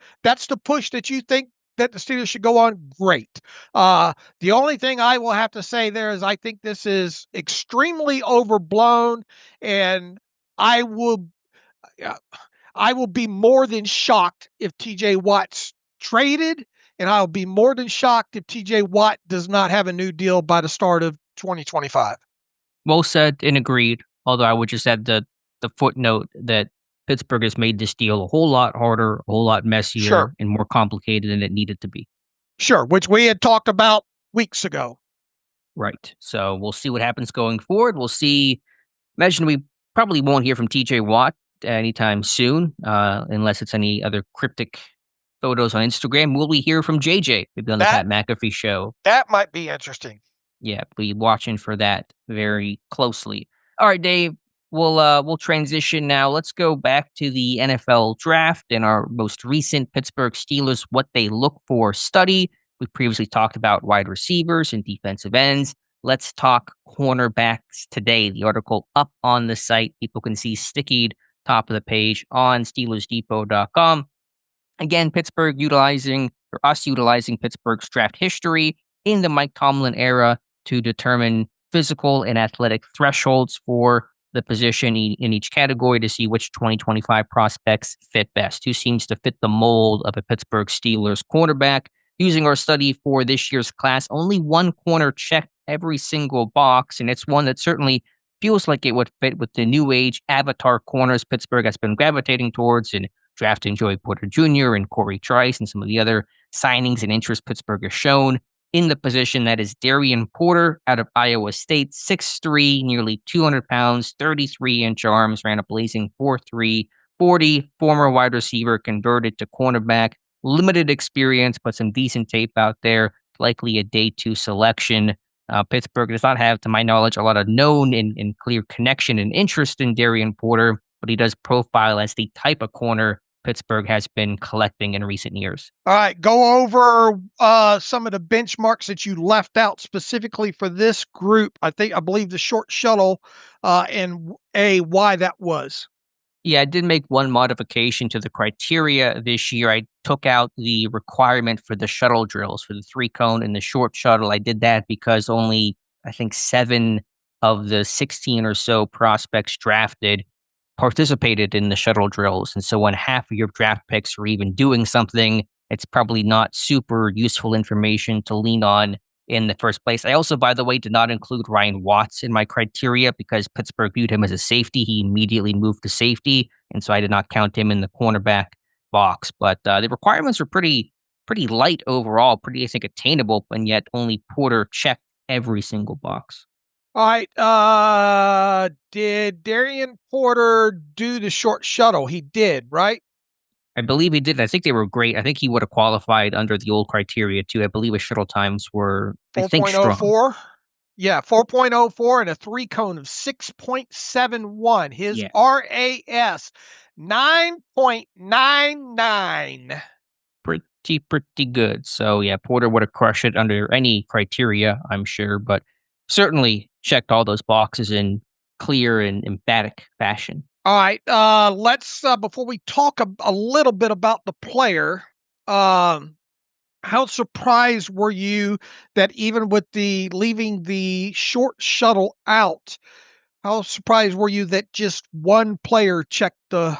push that you think that the Steelers should go on, great. The only thing I will have to say there is I think this is extremely overblown, and I will be more than shocked if TJ Watt's traded, and I'll be more than shocked if TJ Watt does not have a new deal by the start of 2025. Well said and agreed. Although I would just add the footnote that Pittsburgh has made this deal a whole lot harder, a whole lot messier, and more complicated than it needed to be. Sure, which we had talked about weeks ago. Right. So we'll see what happens going forward. We'll see. Imagine we probably won't hear from TJ Watt anytime soon, unless it's any other cryptic photos on Instagram. Will we hear from JJ? Maybe on the Pat McAfee show. That might be interesting. Yeah, be watching for that very closely. All right, Dave. We'll transition now. Let's go back to the NFL draft and our most recent Pittsburgh Steelers, what they look for study. We previously talked about wide receivers and defensive ends. Let's talk cornerbacks today. The article up on the site. People can see stickied top of the page on SteelersDepot.com. Again, utilizing Pittsburgh's draft history in the Mike Tomlin era to determine physical and athletic thresholds for the position in each category to see which 2025 prospects fit best. Who seems to fit the mold of a Pittsburgh Steelers cornerback? Using our study for this year's class, only one corner checked every single box, and it's one that certainly feels like it would fit with the new age avatar corners Pittsburgh has been gravitating towards and drafting Joey Porter Jr. and Corey Trice and some of the other signings and interest Pittsburgh has shown in the position. That is Darian Porter out of Iowa State, 6'3", nearly 200 pounds, 33-inch arms, ran a blazing 4.3, 40, former wide receiver, converted to cornerback, limited experience, but some decent tape out there, likely a day 2 selection. Pittsburgh does not have, to my knowledge, a lot of known and clear connection and interest in Darian Porter, but he does profile as the type of corner Pittsburgh has been collecting in recent years. All right, go over some of the benchmarks that you left out specifically for this group. I believe the short shuttle and why that was. Yeah, I did make one modification to the criteria this year. I took out the requirement for the shuttle drills for the 3-cone and the short shuttle. I did that because only, I think, 7 of the 16 or so prospects drafted participated in the shuttle drills. And so when half of your draft picks are even doing something, it's probably not super useful information to lean on in the first place. I also, by the way, did not include Ryan Watts in my criteria because Pittsburgh viewed him as a safety. He immediately moved to safety, and so I did not count him in the cornerback box. But the requirements are pretty light overall, pretty, I think, attainable, and yet only Porter checked every single box. All right. Did Darian Porter do the short shuttle? He did, right? I believe he did. I think they were great. I think he would have qualified under the old criteria too. I believe his shuttle times were, I think, strong. 4.04. Yeah, 4.04 and a 3-cone of 6.71. His RAS 9.99. Pretty good. So yeah, Porter would have crushed it under any criteria, I'm sure, but certainly checked all those boxes in clear and emphatic fashion. All right, let's before we talk a little bit about the player, how surprised were you that even with the leaving the short shuttle out, how surprised were you that just one player checked the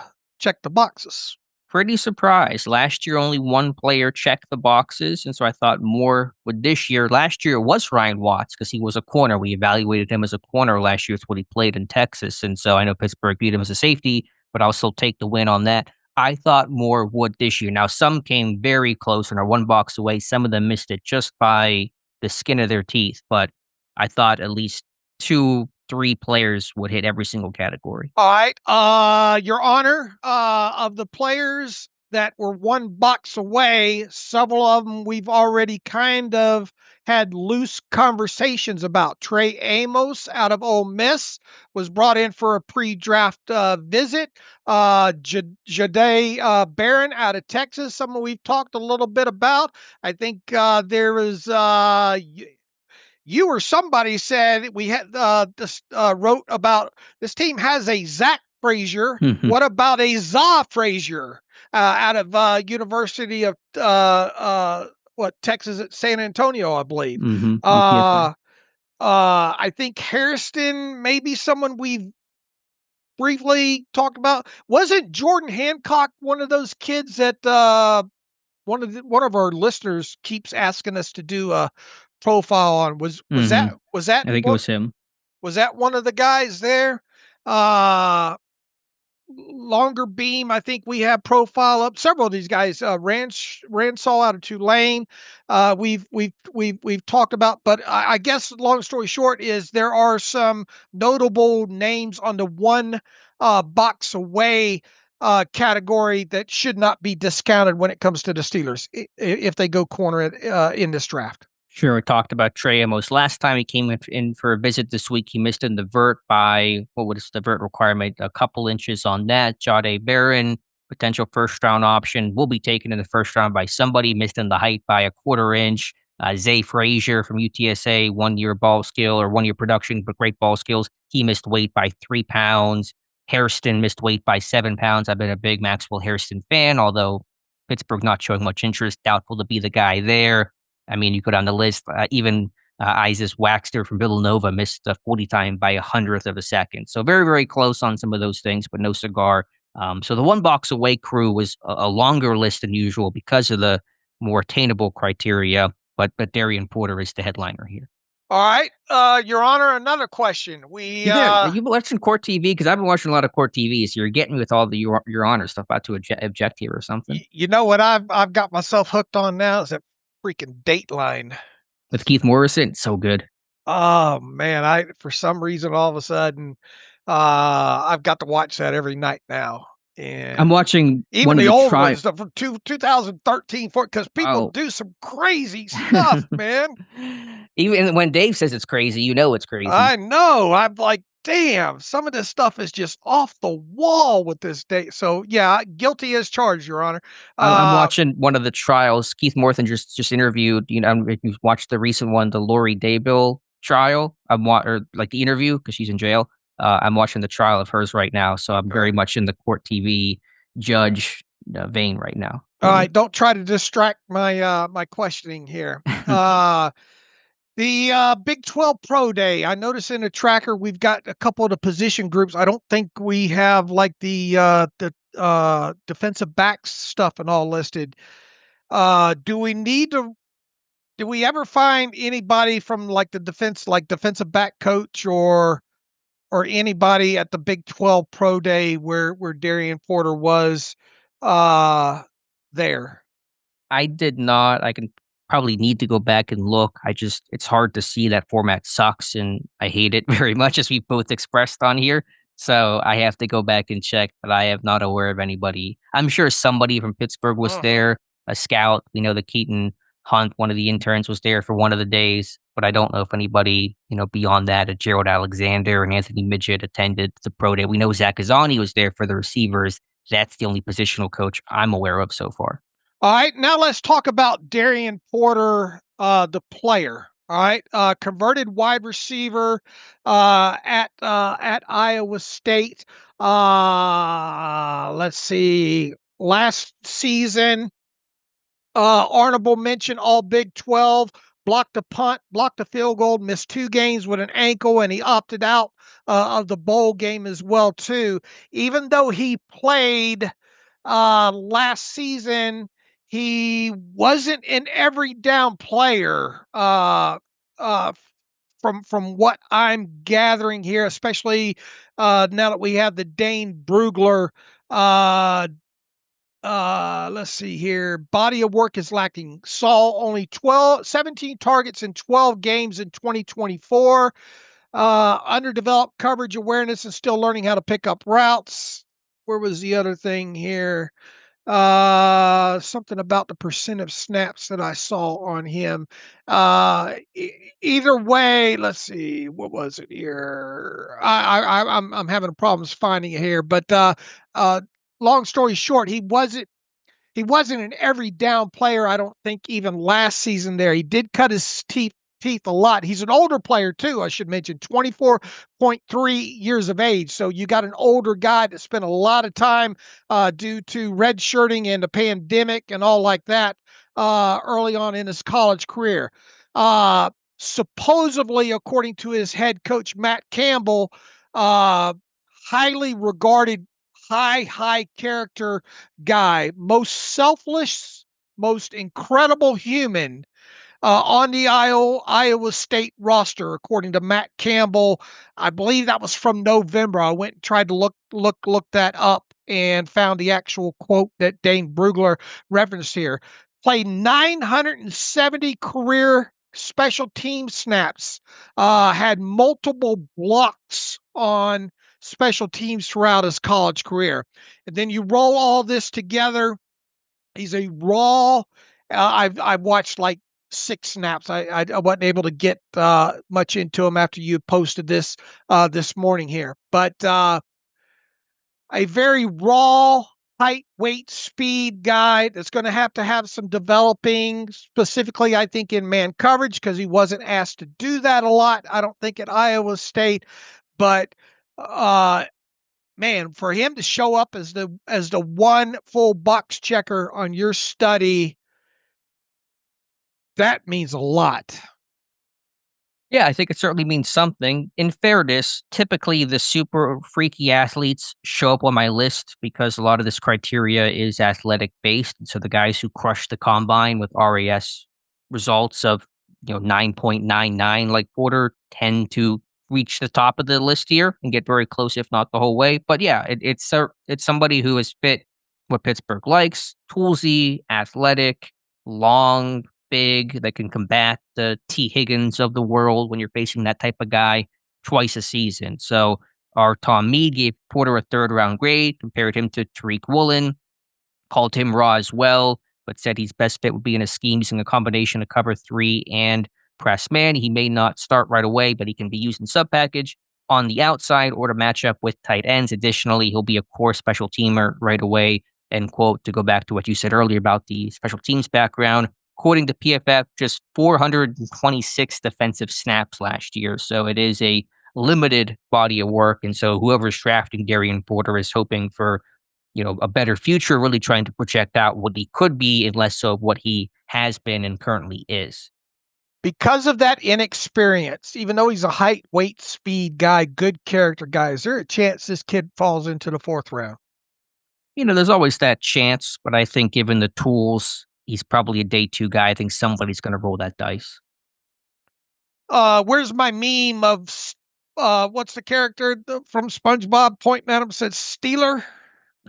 boxes? Pretty surprised. Last year, only one player checked the boxes, and so I thought more with this year. Last year was Ryan Watts because he was a corner. We evaluated him as a corner last year. It's what he played in Texas, and so I know Pittsburgh beat him as a safety, but I'll still take the win on that. I thought more would this year. Now, some came very close and are one box away. Some of them missed it just by the skin of their teeth, but I thought at least 2-3 players would hit every single category. All right. Your Honor, of the players that were one box away, several of them we've already kind of had loose conversations about. Trey Amos out of Ole Miss was brought in for a pre-draft visit. Jahdae Barron out of Texas, someone we've talked a little bit about. I think there was you or somebody said we had wrote about this team has a Zach Frazier. Mhm. What about a Za Frazier out of University of Texas at San Antonio, I believe. Mhm. I think Hairston may be someone we've briefly talked about. Wasn't Jordan Hancock one of those kids that one of our listeners keeps asking us to do a profile on? Was that I think it was him. Was that one of the guys there? Longer beam, I think we have profile up. Several of these guys, Ransall out of Tulane, we've talked about. But I guess long story short is there are some notable names on the one box away category that should not be discounted when it comes to the Steelers if they go corner in this draft. Sure, we talked about Trey Amos. Last time he came in for a visit this week, he missed in the vert by, what was the vert requirement? A couple inches on that. Jahdae Barron, potential first-round option, will be taken in the first round by somebody, missed in the height by a quarter inch. Zay Frazier from UTSA, 1 year ball skill or 1 year production, but great ball skills. He missed weight by 3 pounds. Hairston missed weight by 7 pounds. I've been a big Maxwell Hairston fan, although Pittsburgh not showing much interest, doubtful to be the guy there. I mean, you go down the list, even Isis Waxter from Villanova missed a 40 time by 100th of a second. So very, very close on some of those things, but no cigar. So the one box away crew was a longer list than usual because of the more attainable criteria, but Darian Porter is the headliner here. All right, Your Honor, another question. You've been watching Court TV? Because I've been watching a lot of Court TV, so you're getting me with all the Your Honor stuff. About to object here or something. You know what I've got myself hooked on now is that freaking Dateline with Keith Morrison. So good. Oh man, for some reason all of a sudden I've got to watch that every night now. And I'm watching even the old ones from 2013 because people do some crazy stuff, man. Even when Dave says it's crazy, you know it's crazy. I know. I'm like, damn, some of this stuff is just off the wall with this date. So yeah, guilty as charged, Your Honor. I'm watching one of the trials. Keith Morrison just interviewed. You know, if you watched the recent one, the Lori Daybill trial. Or like the interview because she's in jail. I'm watching the trial of hers right now, so I'm very much in the Court TV judge vein right now. All right, don't try to distract my my questioning here. The Big 12 Pro Day. I noticed in the tracker we've got a couple of the position groups. I don't think we have like the defensive backs stuff and all listed. Do we ever find anybody from like the defensive back coach or anybody at the Big 12 Pro Day where Darian Porter was there? I did not. I can probably need to go back and look. It's hard to see. That format sucks and I hate it very much, as we both expressed on here. So I have to go back and check, but I am not aware of anybody. I'm sure somebody from Pittsburgh was there, a scout. We know that Keaton Hunt, one of the interns, was there for one of the days, but I don't know if anybody, beyond that, Gerald Alexander and Anthony Midget attended the pro day. We know Zach Azzani was there for the receivers. That's the only positional coach I'm aware of so far. All right, now let's talk about Darian Porter, the player. All right, converted wide receiver at Iowa State. Let's see, last season, honorable mention, all Big 12, blocked a punt, blocked a field goal, missed 2 games with an ankle, and he opted out of the bowl game as well too. Even though he played last season, he wasn't an every down player from what I'm gathering here, especially now that we have the Dane Brugler. Let's see here. Body of work is lacking. Saw only 17 targets in 12 games in 2024. Underdeveloped coverage awareness and still learning how to pick up routes. Where was the other thing here? Something about the percent of snaps that I saw on him. Either way, let's see, what was it here? I'm having problems finding it here, but long story short, he wasn't an every down player. I don't think even last season there. He did cut his teeth a lot. He's an older player too, I should mention, 24.3 years of age. So you got an older guy that spent a lot of time due to redshirting and the pandemic and all like that early on in his college career. Supposedly, according to his head coach, Matt Campbell, highly regarded, high character guy, most selfless, most incredible human on the Iowa State roster, according to Matt Campbell. I believe that was from November. I went and tried to look that up and found the actual quote that Dane Brugler referenced here. Played 970 career special team snaps, had multiple blocks on special teams throughout his college career. And then you roll all this together. He's a raw. I've watched like 6 snaps. I wasn't able to get much into him after you posted this morning here, but a very raw, height, weight, speed guy that's going to have some developing, specifically, I think, in man coverage, because he wasn't asked to do that a lot, I don't think, at Iowa State. But man, for him to show up as the one full box checker on your study, that means a lot. Yeah, I think it certainly means something. In fairness, typically the super freaky athletes show up on my list because a lot of this criteria is athletic based. So the guys who crush the combine with RAS results of 9.99 like Porter tend to reach the top of the list here and get very close, if not the whole way. But yeah, it's somebody who is fit what Pittsburgh likes: toolsy, athletic, long, big, that can combat the T. Higgins of the world when you're facing that type of guy twice a season. So our Tom Mead gave Porter a 3rd-round grade, compared him to Tariq Woolen, called him raw as well, but said he's best fit would be in a scheme using a combination of cover 3 and press man. He may not start right away, but he can be used in sub package on the outside or to match up with tight ends. Additionally, he'll be a core special teamer right away. End quote. To go back to what you said earlier about the special teams background, according to PFF, just 426 defensive snaps last year. So it is a limited body of work. And so whoever's drafting Darian Porter is hoping for, a better future, really trying to project out what he could be and less so what he has been and currently is. Because of that inexperience, even though he's a height, weight, speed guy, good character guy, is there a chance this kid falls into the 4th round? There's always that chance, but I think given the tools, he's probably a day 2 guy. I think somebody's going to roll that dice. Where's my meme of what's the character from SpongeBob pointing at him, said Steeler?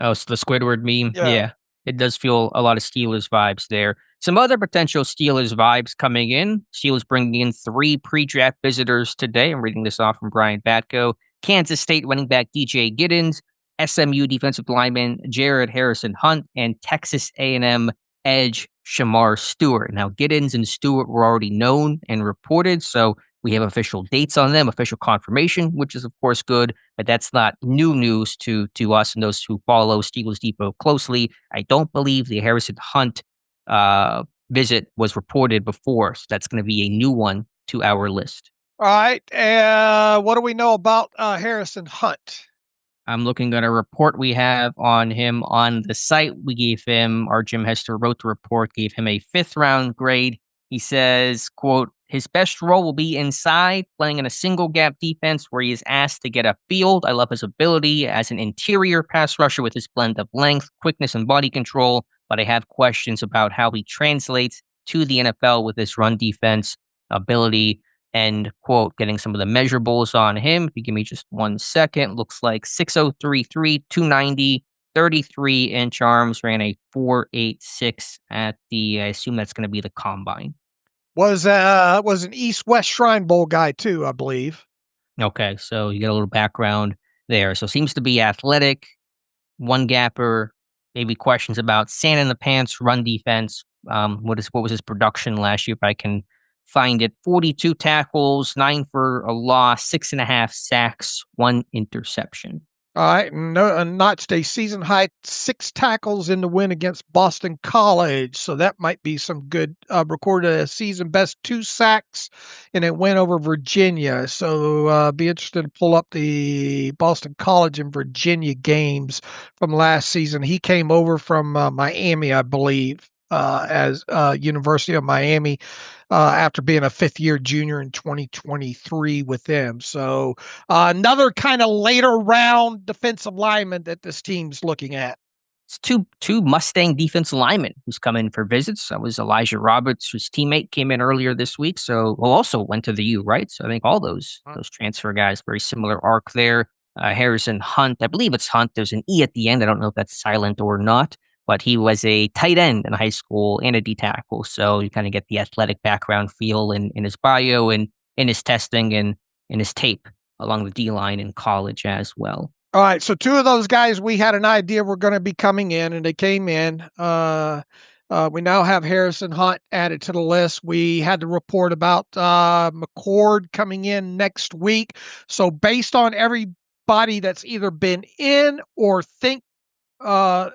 Oh, it's the Squidward meme. Yeah. Yeah, it does feel a lot of Steelers vibes there. Some other potential Steelers vibes coming in. Steelers bringing in 3 pre-draft visitors today. I'm reading this off from Brian Batko. Kansas State running back DJ Giddens, SMU defensive lineman Jared Harrison Hunt, and Texas A&M edge Shamar Stewart. Now, Giddens and Stewart were already known and reported, so we have official dates on them, official confirmation, which is, of course, good, but that's not new news to us and those who follow Steelers Depot closely. I don't believe the Harrison Hunt visit was reported before, so that's going to be a new one to our list. All right. What do we know about Harrison Hunt? I'm looking at a report we have on him on the site. We gave him, our Jim Hester wrote the report, gave him a 5th-round grade. He says, quote, his best role will be inside, playing in a single gap defense where he is asked to get upfield. I love his ability as an interior pass rusher with his blend of length, quickness, and body control, but I have questions about how he translates to the NFL with his run defense ability. End quote. Getting some of the measurables on him. If you give me just 1 second, looks like 6'0", 290, 33-inch arms, ran a 4.86 at the, I assume that's going to be the combine. Was an East-West Shrine Bowl guy too, I believe. Okay, so you get a little background there. So seems to be athletic, one gapper, maybe questions about sand in the pants, run defense. What was his production last year? If I can find it, 42 tackles, 9 for a loss, 6.5 sacks, 1 interception. All right, notched a season high 6 tackles in the win against Boston College, so that might be some good. Recorded a season best 2 sacks in a win over Virginia. So be interested to pull up the Boston College and Virginia games from last season. He came over from Miami, I believe, as University of Miami. After being a 5th-year junior in 2023 with them. So another kind of later round defensive lineman that this team's looking at. It's two Mustang defensive linemen who's come in for visits. That was Elijah Roberts, whose teammate came in earlier this week. So also went to the U, right? So I think all those transfer guys, very similar arc there. Harrison Hunt, I believe it's Hunt. There's an E at the end. I don't know if that's silent or not. But he was a tight end in high school and a D tackle. So you kind of get the athletic background feel in his bio and in his testing and in his tape along the D-line in college as well. All right, so two of those guys we had an idea were going to be coming in, and they came in. We now have Harrison Hunt added to the list. We had to report about McCord coming in next week. So based on everybody that's either been in or think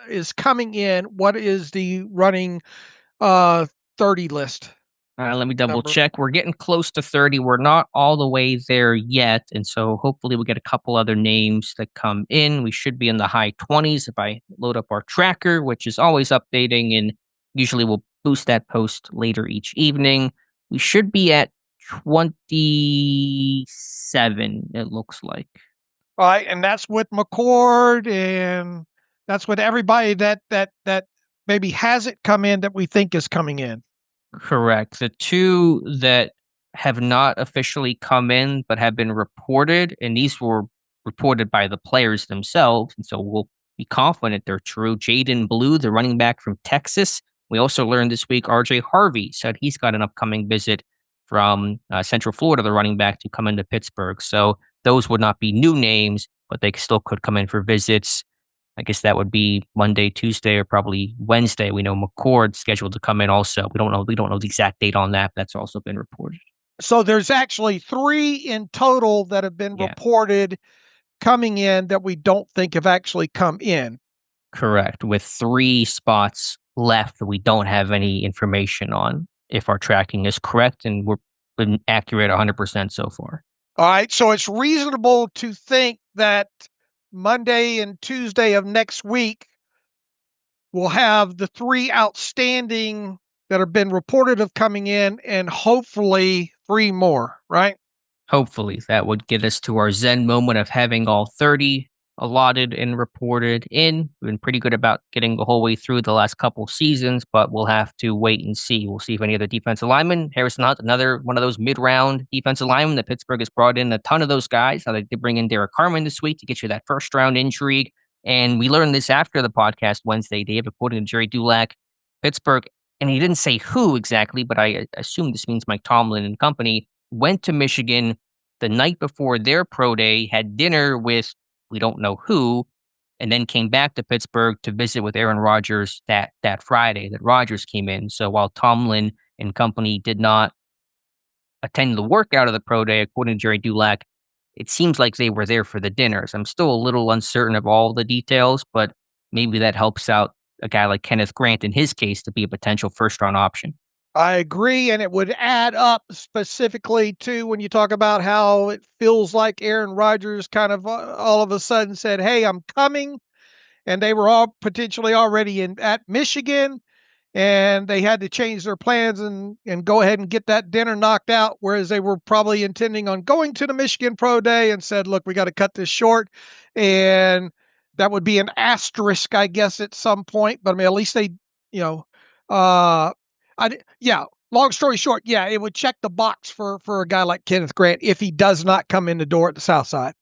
is coming in, what is the running 30 list? Let me double Number. check. We're getting close to 30. We're not all the way there yet. And so hopefully we'll get a couple other names that come in. We should be in the high 20s if I load up our tracker, which is always updating. And usually we'll boost that post later each evening. We should be at 27, it looks like. All right. And that's with McCord, and that's with everybody that maybe hasn't come in that we think is coming in. Correct. The two that have not officially come in but have been reported, and these were reported by the players themselves, and so we'll be confident they're true. Jaden Blue, the running back from Texas. We also learned this week RJ Harvey said he's got an upcoming visit from Central Florida, the running back, to come into Pittsburgh. So those would not be new names, but they still could come in for visits. I guess that would be Monday, Tuesday, or probably Wednesday. We know McCord's scheduled to come in also. We don't know the exact date on that. But that's also been reported. So there's actually 3 in total that have been reported coming in that we don't think have actually come in. Correct. With 3 spots left that we don't have any information on, if our tracking is correct, and we're been accurate 100% so far. All right. So it's reasonable to think that Monday and Tuesday of next week, we'll have the 3 outstanding that have been reported of coming in, and hopefully 3 more, right? Hopefully that would get us to our Zen moment of having all 30 allotted and reported in. We've been pretty good about getting the whole way through the last couple seasons, but we'll have to wait and see. We'll see if any other defensive linemen, Harrison Hunt, another one of those mid-round defensive linemen that Pittsburgh has brought in a ton of those guys. Now they did bring in Derek Carman this week to get you that first-round intrigue. And we learned this after the podcast Wednesday, Dave, according to Jerry Dulac, Pittsburgh, and he didn't say who exactly, but I assume this means Mike Tomlin and company, went to Michigan the night before their pro day, had dinner with we don't know who, and then came back to Pittsburgh to visit with Aaron Rodgers that Friday that Rodgers came in. So while Tomlin and company did not attend the workout of the pro day, according to Jerry Dulac, it seems like they were there for the dinners. I'm still a little uncertain of all the details, but maybe that helps out a guy like Kenneth Grant in his case to be a potential first-round option. I agree, and it would add up specifically to when you talk about how it feels like Aaron Rodgers kind of all of a sudden said, "Hey, I'm coming," and they were all potentially already at Michigan, and they had to change their plans and go ahead and get that dinner knocked out, whereas they were probably intending on going to the Michigan Pro Day and said, "Look, we got to cut this short," and that would be an asterisk, I guess, at some point. But I mean, at least they, long story short, it would check the box for a guy like Kenneth Grant if he does not come in the door at the South Side.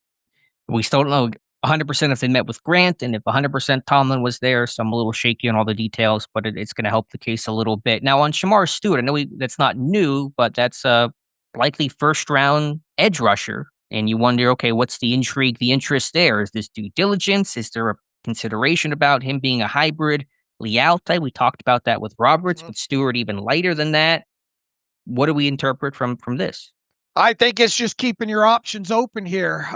We still don't know 100% if they met with Grant and if 100% Tomlin was there, so I'm a little shaky on all the details, but it's going to help the case a little bit. Now on Shamar Stewart, I know that's not new, but that's a likely first-round edge rusher, and you wonder, okay, what's the intrigue, the interest there? Is this due diligence? Is there a consideration about him being a hybrid? Lialta, we talked about that with Roberts, but Stewart even lighter than that. What do we interpret from this? I think it's just keeping your options open here,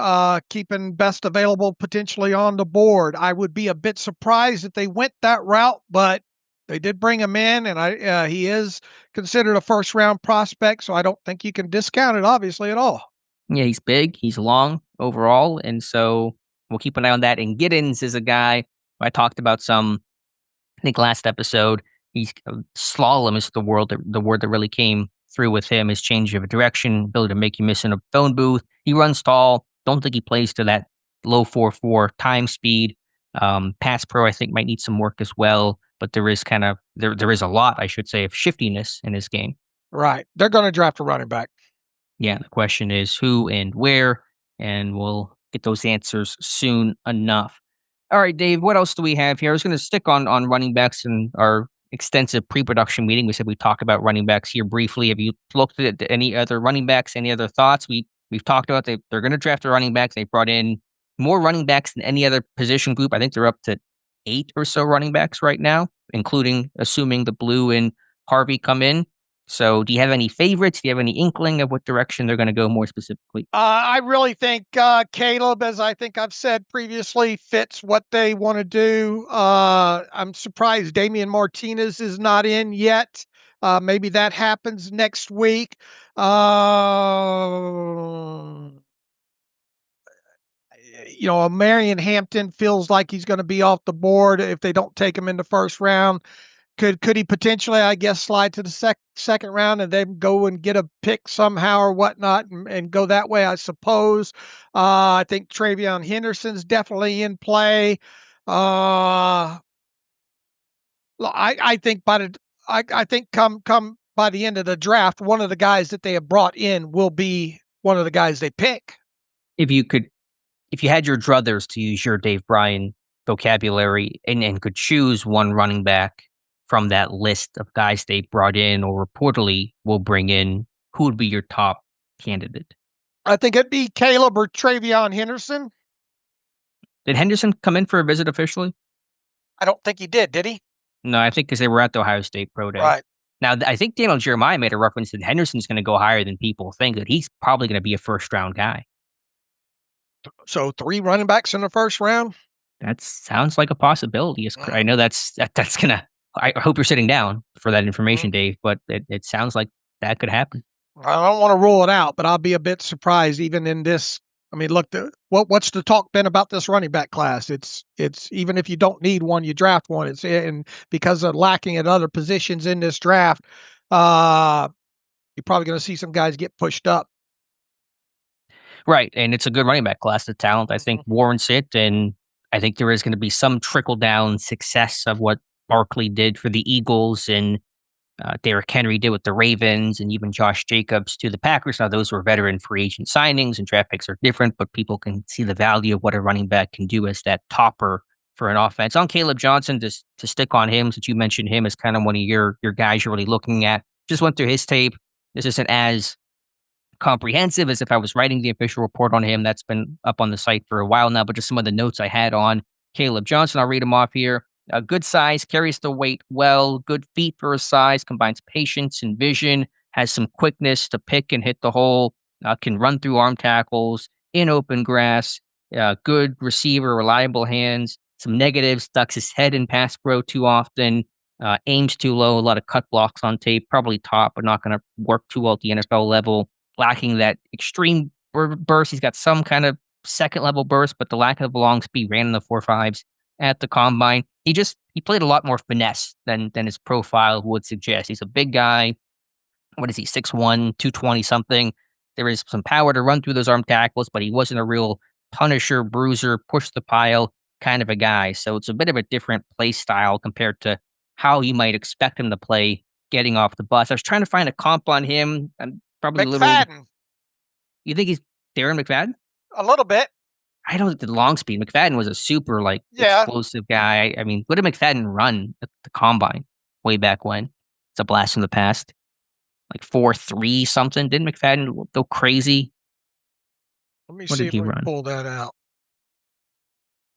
keeping best available potentially on the board. I would be a bit surprised if they went that route, but they did bring him in, and he is considered a first-round prospect, so I don't think you can discount it, obviously, at all. Yeah, he's big, he's long overall, and so we'll keep an eye on that. And Giddens is a guy I talked about some, I think last episode. He's slalom is the word that really came through with him. His change of direction, ability to make you miss in a phone booth. He runs tall. Don't think he plays to that low 4.4 time speed. Pass pro, I think, might need some work as well. But there is there is a lot, I should say, of shiftiness in his game. Right. They're going to draft a running back. Yeah. The question is who and where, and we'll get those answers soon enough. All right, Dave, what else do we have here? I was going to stick on running backs in our extensive pre-production meeting. We said we'd talk about running backs here briefly. Have you looked at any other running backs? Any other thoughts? We We've talked about they're going to draft a running back. They brought in more running backs than any other position group. I think they're up to 8 or so running backs right now, including assuming the Blue and Harvey come in. So do you have any favorites? Do you have any inkling of what direction they're going to go more specifically? I really think Caleb, as I think I've said previously, fits what they want to do. I'm surprised Damian Martinez is not in yet. Maybe that happens next week. Marion Hampton feels like he's going to be off the board if they don't take him in the first round. Could he potentially, I guess, slide to the second round and then go and get a pick somehow or whatnot and go that way, I suppose. I think Travion Henderson's definitely in play. I think I think come by the end of the draft, one of the guys that they have brought in will be one of the guys they pick. If you had your druthers, to use your Dave Bryan vocabulary, and could choose one running back from that list of guys they brought in or reportedly will bring in, who would be your top candidate? I think it'd be Caleb or Travion Henderson. Did Henderson come in for a visit officially? I don't think he did he? No, I think because they were at the Ohio State Pro Day. Right. Now, I think Daniel Jeremiah made a reference that Henderson's going to go higher than people think, that he's probably going to be a first-round guy. So 3 running backs in the first round? That sounds like a possibility. I know that's going to... I hope you're sitting down for that information, Dave, but it sounds like that could happen. I don't want to rule it out, but I'll be a bit surprised even in this. I mean, look, what's the talk been about this running back class? It's even if you don't need one, you draft one. And because of lacking at other positions in this draft, you're probably going to see some guys get pushed up. Right, and it's a good running back class. The talent, I think, warrants it, and I think there is going to be some trickle-down success of what Barkley did for the Eagles and Derrick Henry did with the Ravens, and even Josh Jacobs to the Packers. Now, those were veteran free agent signings, and draft picks are different, but people can see the value of what a running back can do as that topper for an offense. On Caleb Johnson, to stick on him, since you mentioned him as kind of one of your guys you're really looking at, just went through his tape. This isn't as comprehensive as if I was writing the official report on him. That's been up on the site for a while now, but just some of the notes I had on Caleb Johnson, I'll read them off here. A good size, carries the weight well, good feet for his size, combines patience and vision, has some quickness to pick and hit the hole, can run through arm tackles in open grass, good receiver, reliable hands. Some negatives, ducks his head in pass pro too often, aims too low, a lot of cut blocks on tape, probably top, but not going to work too well at the NFL level. Lacking that extreme burst. He's got some kind of second level burst, but the lack of long speed, ran in the 4.5s at the combine. He played a lot more finesse than his profile would suggest. He's a big guy. What is he, 6'1", 220 something? There is some power to run through those arm tackles, but he wasn't a real punisher, bruiser, push the pile kind of a guy. So it's a bit of a different play style compared to how you might expect him to play getting off the bus. I was trying to find a comp on him. I'm probably McFadden. You think he's Darren McFadden? A little bit. I don't think the long speed. McFadden was a super explosive guy. I mean, what did McFadden run at the combine way back when? It's a blast from the past. Like 4.3 something. Didn't McFadden go crazy? Let me see if I can pull that out.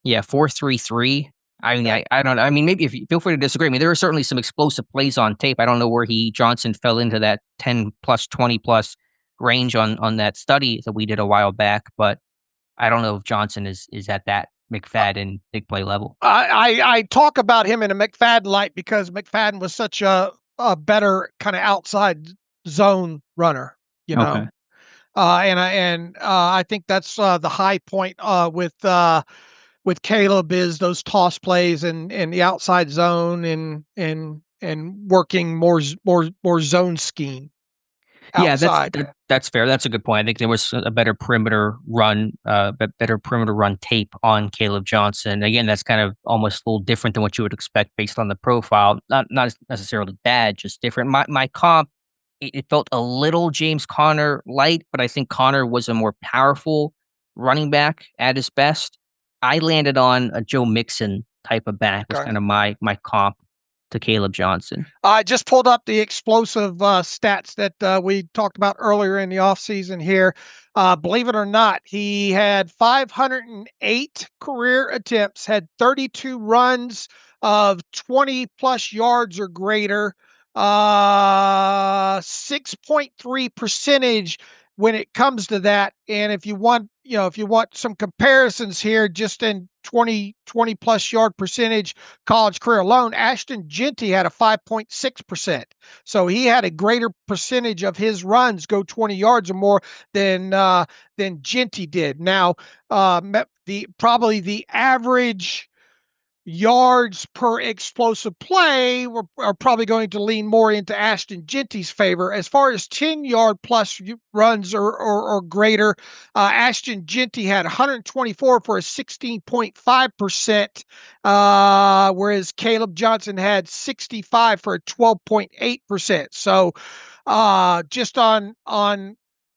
Yeah, 4.33. I mean, I don't know. I mean, maybe feel free to disagree. I mean, there are certainly some explosive plays on tape. I don't know where Johnson fell into that 10 plus, 20 plus range on that study that we did a while back, but I don't know if Johnson is at that McFadden big play level. I talk about him in a McFadden light because McFadden was such a better kind of outside zone runner, you know. Okay. I think that's the high point with Caleb is those toss plays and the outside zone and working more zone scheme. Outside. Yeah, that's fair. That's a good point. I think there was a better perimeter run tape on Caleb Johnson. Again, that's kind of almost a little different than what you would expect based on the profile. Not necessarily bad, just different. My comp, it felt a little James Conner light, but I think Conner was a more powerful running back at his best. I landed on a Joe Mixon type of back was kind of my comp. to Caleb Johnson. I just pulled up the explosive stats that we talked about earlier in the offseason here. Believe it or not, he had 508 career attempts, had 32 runs of 20 plus yards or greater, 6.3 percentage when it comes to that. And if you want, if you want some comparisons here, just in 20 plus yard percentage college career alone, Ashton Jeanty had a 5.6%. So he had a greater percentage of his runs go 20 yards or more than Jeanty did. Now, probably the average yards per explosive play are probably going to lean more into Ashton Jeanty's favor. As far as 10-yard plus runs or greater, Ashton Jeanty had 124 for a 16.5%, whereas Caleb Johnson had 65 for a 12.8%. So just on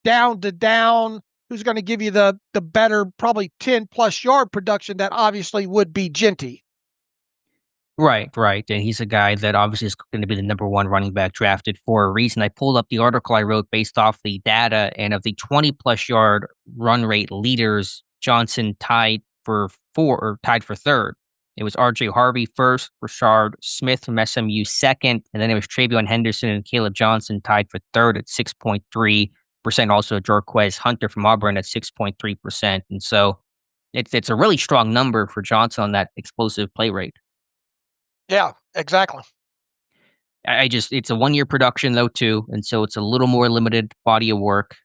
down to down, who's going to give you the better, probably 10 plus yard production? That obviously would be Jeanty. Right. And he's a guy that obviously is going to be the number one running back drafted for a reason. I pulled up the article I wrote based off the data, and of the 20 plus yard run rate leaders, Johnson tied for third. It was RJ Harvey first, Rashard Smith from SMU second, and then it was Travion Henderson and Caleb Johnson tied for third at 6.3%. Also, Jarquez Hunter from Auburn at 6.3%. And so it's a really strong number for Johnson on that explosive play rate. Yeah, exactly. It's a 1 year production though too. And so it's a little more limited body of work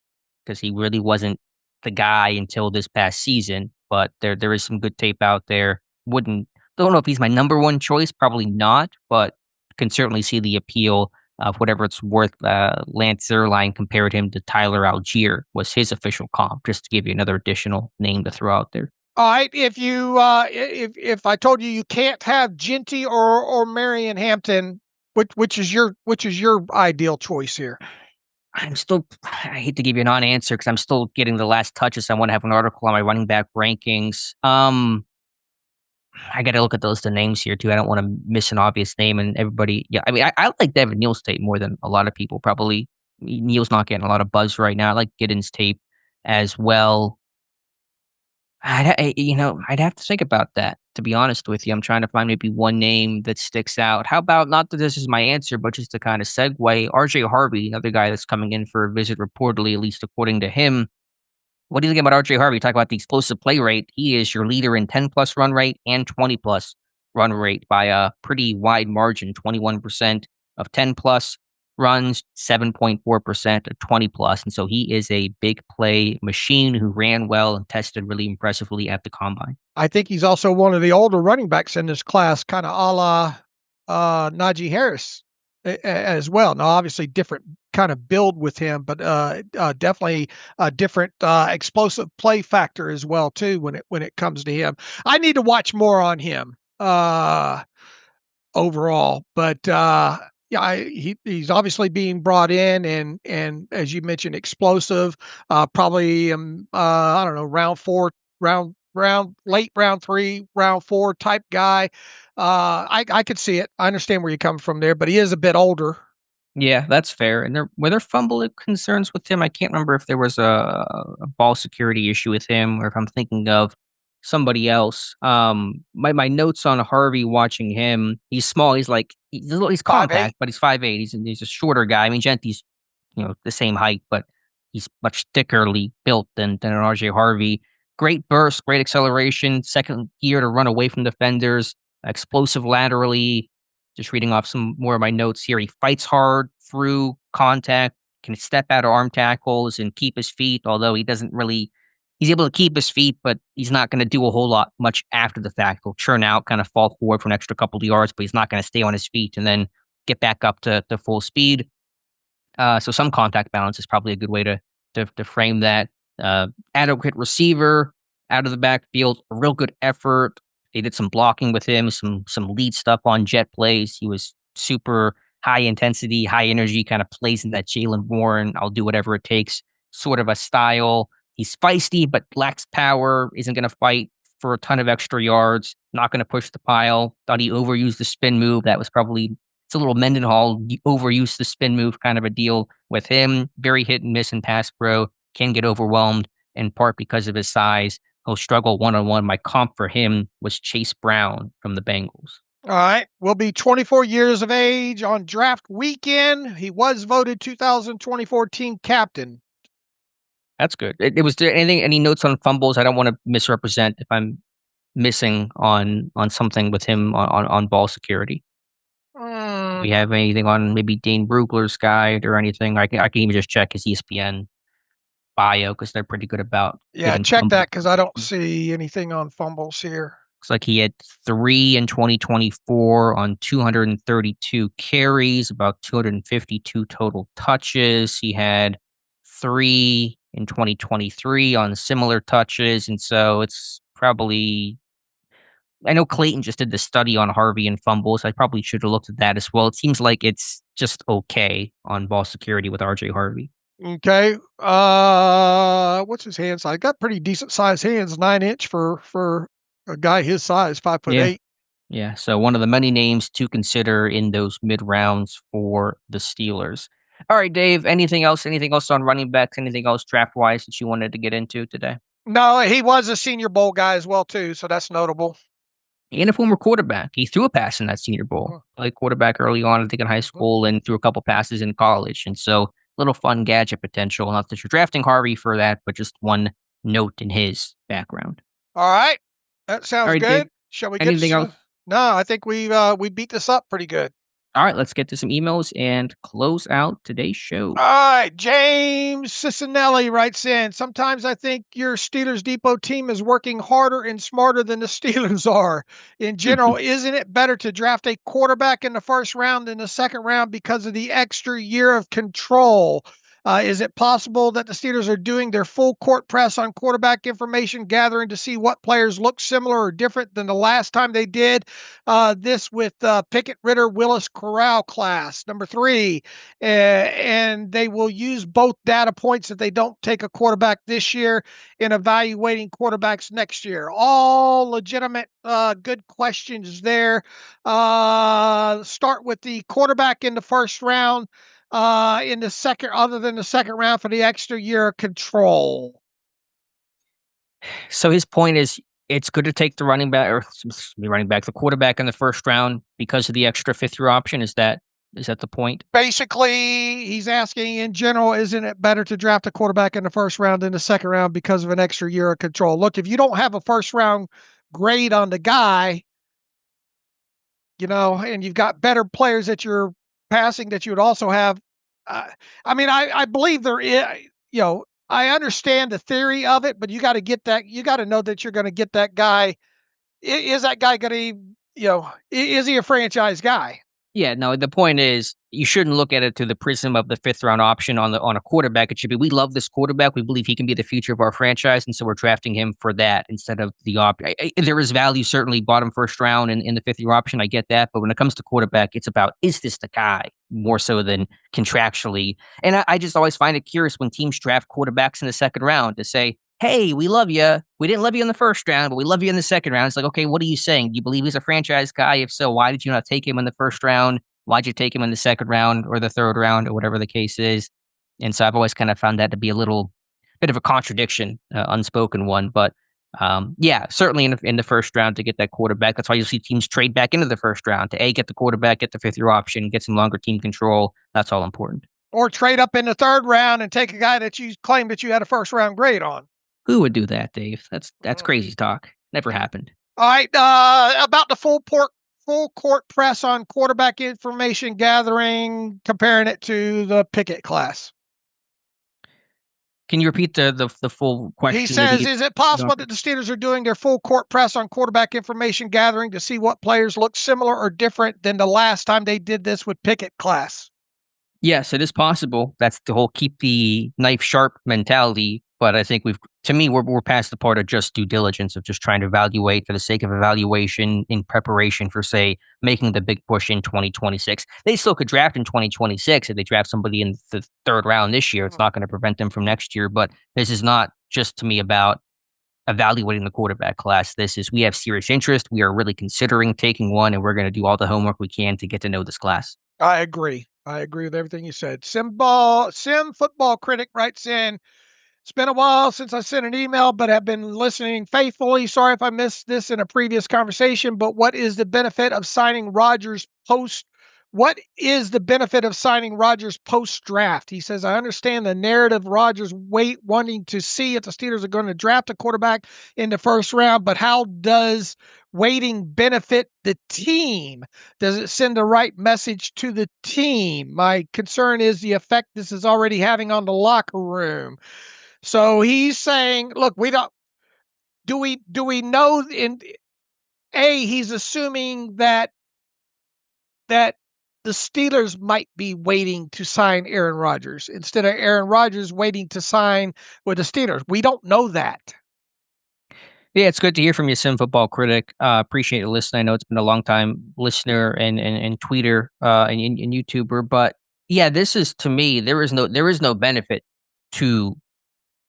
because he really wasn't the guy until this past season, but there is some good tape out there. Don't know if he's my number one choice, probably not, but can certainly see the appeal of whatever it's worth. Lance Zierlein compared him to Tyler Algier was his official comp, just to give you another additional name to throw out there. All right, if you if I told you can't have Jeanty or Marion Hampton, which is your ideal choice here? I hate to give you a non-answer because I'm still getting the last touches. I want to have an article on my running back rankings. I got to look at the list of names here too. I don't want to miss an obvious name. And everybody, yeah, I mean, I like Devin Neal's tape more than a lot of people probably. Neal's not getting a lot of buzz right now. I like Giddens' tape as well. I'd have to think about that, to be honest with you. I'm trying to find maybe one name that sticks out. How about, not that this is my answer, but just to kind of segue, RJ Harvey, another guy that's coming in for a visit reportedly, at least according to him. What do you think about RJ Harvey? Talk about the explosive play rate. He is your leader in 10 plus run rate and 20 plus run rate by a pretty wide margin, 21% of 10 plus runs, 7.4% of 20 plus. And so he is a big play machine who ran well and tested really impressively at the combine. I think he's also one of the older running backs in this class, kind of a la Najee Harris as well. Now, obviously different kind of build with him, but definitely a different explosive play factor as well too when it comes to him. I need to watch more on him overall, but yeah, he's obviously being brought in, and as you mentioned, explosive. Probably I don't know, late round 3, round 4 type guy. I could see it. I understand where you're coming from there, but he is a bit older. Yeah, that's fair. And were there fumble concerns with him? I can't remember if there was a ball security issue with him, or if I'm thinking of somebody else. My notes on Harvey, watching him, he's small. He's compact, 5'8". but he's 5'8". He's a shorter guy. I mean, Genty's, the same height, but he's much thickerly built than an RJ Harvey. Great burst, great acceleration, second gear to run away from defenders, explosive laterally. Just reading off some more of my notes here. He fights hard through contact, can step out of arm tackles and keep his feet, although he's able to keep his feet, but he's not going to do a whole lot much after the fact. He'll churn out, kind of fall forward for an extra couple of yards, but he's not going to stay on his feet and then get back up to full speed. So some contact balance is probably a good way to frame that. Adequate receiver out of the backfield, a real good effort. They did some blocking with him, some lead stuff on jet plays. He was super high intensity, high energy, kind of plays in that Jaylen Warren, I'll do whatever it takes sort of a style. He's feisty, but lacks power, isn't going to fight for a ton of extra yards, not going to push the pile. Thought he overused the spin move. That was probably, it's a little Mendenhall overused the spin move kind of a deal with him. Very hit and miss in pass pro, can get overwhelmed in part because of his size. He'll struggle one-on-one. My comp for him was Chase Brown from the Bengals. All right. Will be 24 years of age on draft weekend. He was voted 2024 team captain. That's good. Was there any notes on fumbles? I don't want to misrepresent if I'm missing on something with him on ball security. Do we have anything on maybe Dane Brugler's guide or anything? I can even just check his ESPN bio because they're pretty good about. Yeah, check that because I don't see anything on fumbles here. Looks like he had 3 in 2024 on 232 carries, about 252 total touches. He had 3 in 2023 on similar touches. And so it's probably, I know Clayton just did the study on Harvey and fumbles. I probably should have looked at that as well. It seems like it's just okay on ball security with RJ Harvey. Okay. What's his hand size? Got pretty decent size hands, 9-inch for a guy his size, 5'8". Yeah. So one of the many names to consider in those mid rounds for the Steelers. All right, Dave, anything else on running backs? Anything else draft wise that you wanted to get into today? No, he was a Senior Bowl guy as well, too. So that's notable. And a former quarterback. He threw a pass in that Senior Bowl. Played quarterback early on, I think in high school, and threw a couple passes in college. And so little fun gadget potential. Not that you're drafting Harvey for that, but just one note in his background. All right. That sounds good. Dave, shall we get anything else? No, I think we beat this up pretty good. All right, let's get to some emails and close out today's show. All right, James Cicinelli writes in, sometimes I think your Steelers Depot team is working harder and smarter than the Steelers are. In general, isn't it better to draft a quarterback in the first round than the second round because of the extra year of control? Is it possible that the Steelers are doing their full court press on quarterback information gathering to see what players look similar or different than the last time they did this with Pickett, Ritter, Willis, Corral class? Number 3, and they will use both data points if they don't take a quarterback this year in evaluating quarterbacks next year. All legitimate, good questions there. Start with the quarterback in the first round. In the second, other than the second round for the extra year of control. So his point is it's good to take the the quarterback in the first round because of the extra 5th-year option. Is that the point? Basically, he's asking in general, isn't it better to draft a quarterback in the first round than the second round because of an extra year of control? Look, if you don't have a first round grade on the guy, and you've got better players that you're passing that you would also have. I believe there is, I understand the theory of it, but you got to get that. You got to know that you're going to get that guy. Is that guy going to, is he a franchise guy? Yeah, no, the point is you shouldn't look at it through the prism of the 5th-round option on a quarterback. It should be, we love this quarterback. We believe he can be the future of our franchise, and so we're drafting him for that instead of the option. There is value, certainly, bottom first round in the 5th-year option. I get that. But when it comes to quarterback, it's about, is this the guy more so than contractually? And I just always find it curious when teams draft quarterbacks in the second round to say, hey, we love you. We didn't love you in the first round, but we love you in the second round. It's like, okay, what are you saying? Do you believe he's a franchise guy? If so, why did you not take him in the first round? Why'd you take him in the second round or the third round or whatever the case is? And so I've always kind of found that to be a little bit of a contradiction, unspoken one. But yeah, certainly in the first round to get that quarterback. That's why you'll see teams trade back into the first round to get the quarterback, get the 5th-year option, get some longer team control. That's all important. Or trade up in the third round and take a guy that you claim that you had a first round grade on. Who would do that, Dave? That's crazy talk. Never happened. All right. About the full court press on quarterback information gathering, comparing it to the Pickett class. Can you repeat the full question? He says, is it possible that the Steelers are doing their full court press on quarterback information gathering to see what players look similar or different than the last time they did this with Pickett class? Yes, it is possible. That's the whole keep the knife sharp mentality. But I think we're past the part of just due diligence of just trying to evaluate for the sake of evaluation in preparation for, say, making the big push in 2026. They still could draft in 2026 if they draft somebody in the third round this year. It's not going to prevent them from next year. But this is not just to me about evaluating the quarterback class. This is, we have serious interest. We are really considering taking one, and we're going to do all the homework we can to get to know this class. I agree. I agree with everything you said. Sim Football Critic writes in, it's been a while since I sent an email, but have been listening faithfully. Sorry if I missed this in a previous conversation, but what is the benefit of signing Rodgers post? What is the benefit of signing Rodgers post-draft? He says, I understand the narrative Rodgers wanting to see if the Steelers are going to draft a quarterback in the first round, but how does waiting benefit the team? Does it send the right message to the team? My concern is the effect this is already having on the locker room. So he's saying, look, do we know he's assuming that the Steelers might be waiting to sign Aaron Rodgers instead of Aaron Rodgers waiting to sign with the Steelers. We don't know that. Yeah, it's good to hear from you, Sim Football Critic. Appreciate you listening. I know it's been a long time listener and tweeter and YouTuber, but yeah, this is, to me, there is no benefit to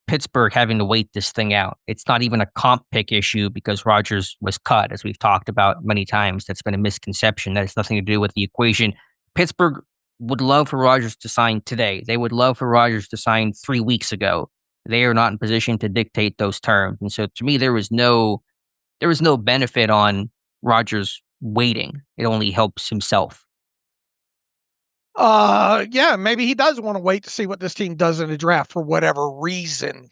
Pittsburgh having to wait this thing out. It's not even a comp pick issue because Rodgers was cut, as we've talked about many times. That's been a misconception. That has nothing to do with the equation. Pittsburgh would love for Rodgers to sign today. They would love for Rodgers to sign 3 weeks ago. They are not in position to dictate those terms. And so to me, there was no benefit on Rodgers waiting. It only helps himself. Yeah, maybe he does want to wait to see what this team does in the draft for whatever reason.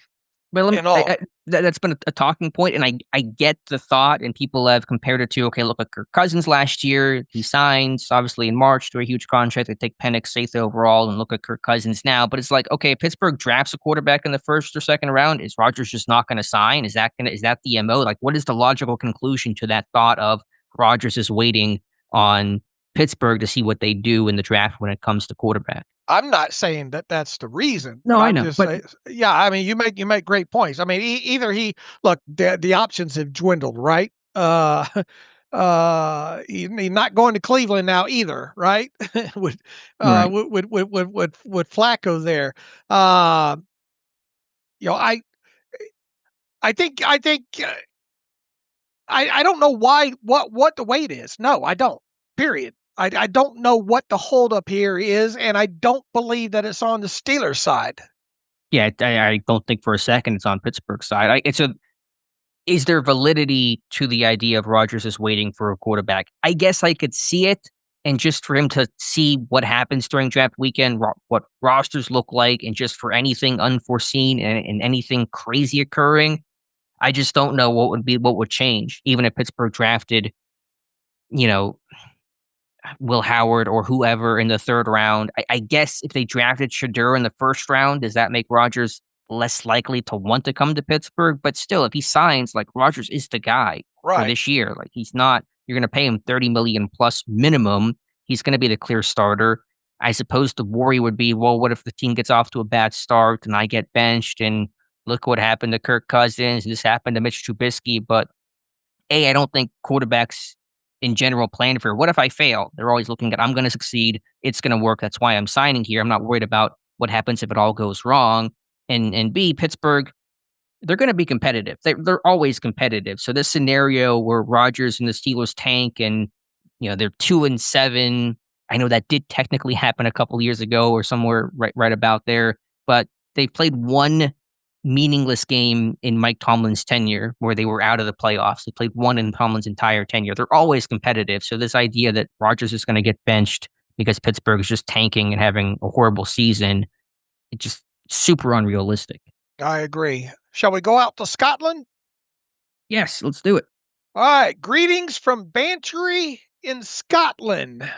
But that's been a talking point, and I get the thought, and people have compared it to, okay, look at Kirk Cousins last year. He signs, obviously, in March to a huge contract. They take Penix, eighth overall, and look at Kirk Cousins now. But it's like, okay, Pittsburgh drafts a quarterback in the first or second round. Is Rodgers just not going to sign? Is that the MO? Like, what is the logical conclusion to that thought of Rodgers is waiting on Pittsburgh to see what they do in the draft when it comes to quarterback? I'm not saying that that's the reason. No, I know. Just yeah, I mean, you make great points. I mean, either the options have dwindled, right? He's not going to Cleveland now either, right? with Flacco there. I think I don't know what the wait is. No, I don't. Period. I don't know what the holdup here is, and I don't believe that it's on the Steelers side. Yeah, I don't think for a second it's on Pittsburgh's side. Is there validity to the idea of Rodgers is waiting for a quarterback? I guess I could see it, and just for him to see what happens during draft weekend, what rosters look like, and just for anything unforeseen and anything crazy occurring, I just don't know what would change, even if Pittsburgh drafted, Will Howard or whoever in the third round. I guess if they drafted Shedeur in the first round, does that make Rodgers less likely to want to come to Pittsburgh? But still, if he signs, like, Rodgers is the guy for this year. Like, he's not, you're going to pay him $30 million plus minimum. He's going to be the clear starter. I suppose the worry would be, well, what if the team gets off to a bad start and I get benched, and look what happened to Kirk Cousins, and this happened to Mitch Trubisky. But I don't think quarterbacks in general plan for, what if I fail? They're always looking at, I'm going to succeed. It's going to work. That's why I'm signing here. I'm not worried about what happens if it all goes wrong. And B, Pittsburgh, they're going to be competitive. They're always competitive. So this scenario where Rodgers and the Steelers tank and, they're 2-7. I know that did technically happen a couple years ago or somewhere right about there, but they've played one meaningless game in Mike Tomlin's tenure where they were out of the playoffs. They played one in Tomlin's entire tenure. They're always competitive. So this idea that Rodgers is going to get benched because Pittsburgh is just tanking and having a horrible season, it's just super unrealistic. I agree. Shall we go out to Scotland? Yes, let's do it. All right. Greetings from Bantry in Scotland.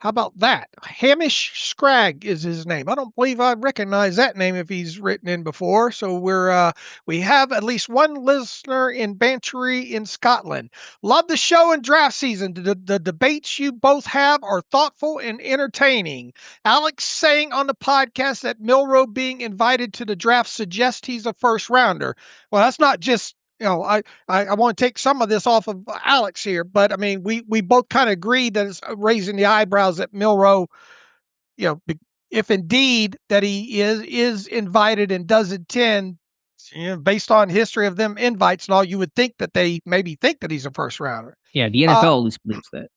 How about that? Hamish Scragg is his name. I don't believe I recognize that name if he's written in before. So we have at least one listener in Bantry in Scotland. Love the show and draft season. The debates you both have are thoughtful and entertaining. Alex saying on the podcast that Milroe being invited to the draft suggests he's a first rounder. Well, that's not just, I want to take some of this off of Alex here, but I mean, we both kind of agree that it's raising the eyebrows that Milroe, if indeed that he is invited and does attend, Based on history of them invites and all, you would think that they maybe think that he's a first rounder. Yeah, the NFL at least believes that.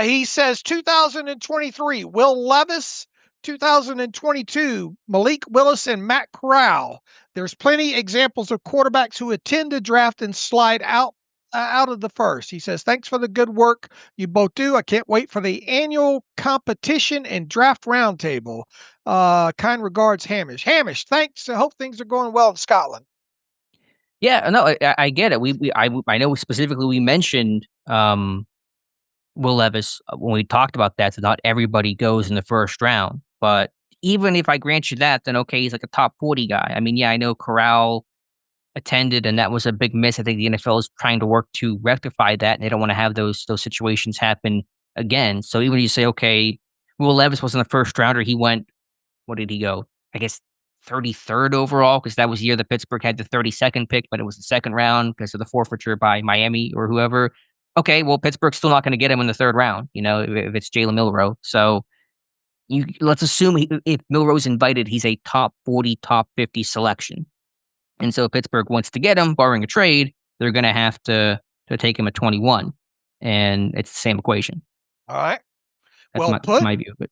He says 2023, Will Levis, 2022, Malik Willis and Matt Corral. There's plenty examples of quarterbacks who attend the draft and slide out of the first. He says, thanks for the good work you both do. I can't wait for the annual competition and draft roundtable. Kind regards, Hamish. Hamish, thanks. I hope things are going well in Scotland. Yeah, no, I get it. I know specifically we mentioned Will Levis when we talked about that. So not everybody goes in the first round, but even if I grant you that, then okay, he's like a top 40 guy. I mean, yeah, I know Corral attended, and that was a big miss. I think the NFL is trying to work to rectify that, and they don't want to have those situations happen again. So even if you say, okay, Will Levis wasn't a first rounder, he went, what did he go? I guess 33rd overall, because that was the year that Pittsburgh had the 32nd pick, but it was the second round because of the forfeiture by Miami or whoever. Okay, well, Pittsburgh's still not going to get him in the third round, if it's Jalen Milroe. So let's assume if Milroe's invited, he's a top 40, top 50 selection. And so if Pittsburgh wants to get him, barring a trade, they're going to have to take him at 21. And it's the same equation. All right. That's my view of it.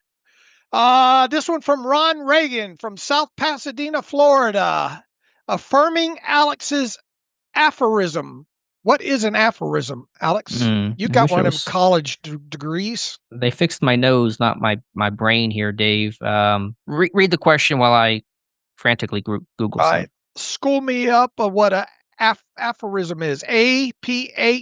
This one from Ron Reagan from South Pasadena, Florida. Affirming Alex's aphorism. What is an aphorism, Alex? You got one of them college degrees. They fixed my nose, not my brain here, Dave. Read the question while I frantically Google something. School me up of what a aphorism is. APHORISM.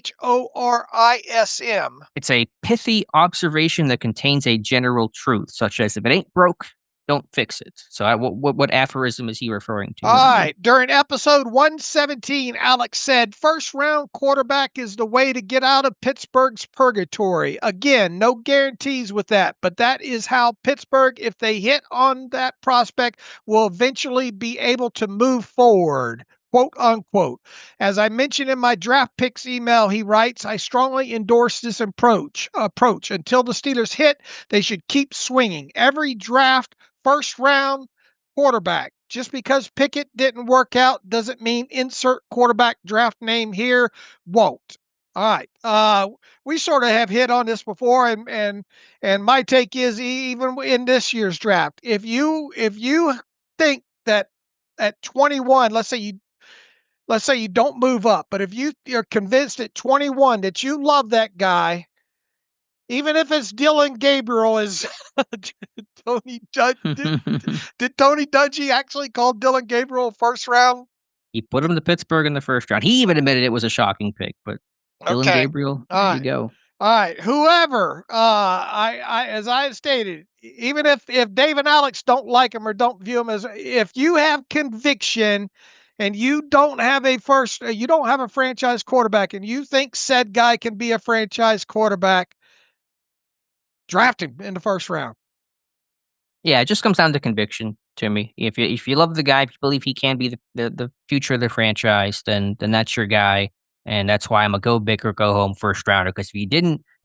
It's a pithy observation that contains a general truth, such as if it ain't broke, don't fix it. So what aphorism is he referring to? All right. During episode 117, Alex said, first round quarterback is the way to get out of Pittsburgh's purgatory. Again, no guarantees with that, but that is how Pittsburgh, if they hit on that prospect, will eventually be able to move forward. Quote unquote. As I mentioned in my draft picks email, he writes, I strongly endorse this approach. Until the Steelers hit, they should keep swinging. Every draft, first round quarterback. Just because Pickett didn't work out doesn't mean insert quarterback draft name here won't. All right. We sort of have hit on this before, and my take is even in this year's draft, if you think that at 21, let's say you don't move up, but if you're convinced at 21 that you love that guy, even if it's Dylan Gabriel, is Tony Judge, did Tony Dungy actually call Dylan Gabriel first round? He put him to Pittsburgh in the first round. He even admitted it was a shocking pick, but Dylan Gabriel, there you go. All right, whoever, I as I have stated, even if Dave and Alex don't like him or don't view him as, if you have conviction and you don't have a franchise quarterback and you think said guy can be a franchise quarterback, draft him in the first round. Yeah, it just comes down to conviction to me. If you love the guy, if you believe he can be the future of the franchise, then that's your guy. And that's why I'm a go big or go home first rounder. Because if you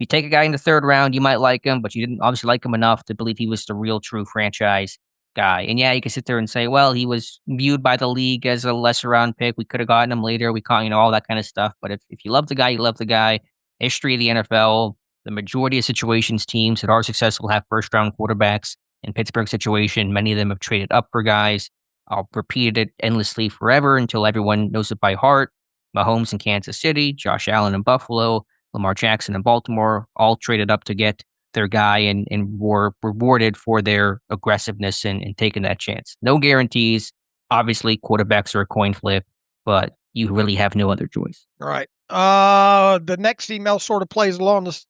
take a guy in the third round, you might like him, but you didn't obviously like him enough to believe he was the real true franchise guy. And yeah, you can sit there and say, well, he was viewed by the league as a lesser round pick. We could have gotten him later. We caught, all that kind of stuff. But if you love the guy, you love the guy. History of the NFL, the majority of situations, teams that are successful have first round quarterbacks. In Pittsburgh's situation, many of them have traded up for guys. I'll repeat it endlessly forever until everyone knows it by heart. Mahomes in Kansas City, Josh Allen in Buffalo, Lamar Jackson in Baltimore, all traded up to get their guy and were rewarded for their aggressiveness and taking that chance. No guarantees. Obviously, quarterbacks are a coin flip, but you really have no other choice. All right. The next email sort of plays along the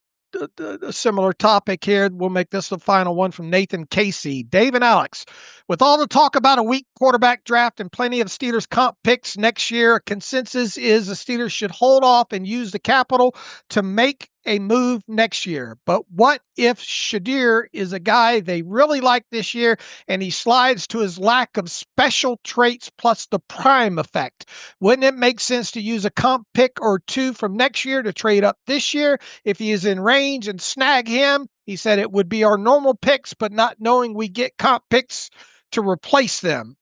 similar topic here. We'll make this the final one from Nathan Casey. Dave and Alex, with all the talk about a weak quarterback draft and plenty of Steelers comp picks next year, consensus is the Steelers should hold off and use the capital to make a move next year. But what if Shedeur is a guy they really like this year and he slides to his lack of special traits plus the prime effect? Wouldn't it make sense to use a comp pick or two from next year to trade up this year if he is in range and snag him? He said it would be our normal picks, but not knowing we get comp picks to replace them.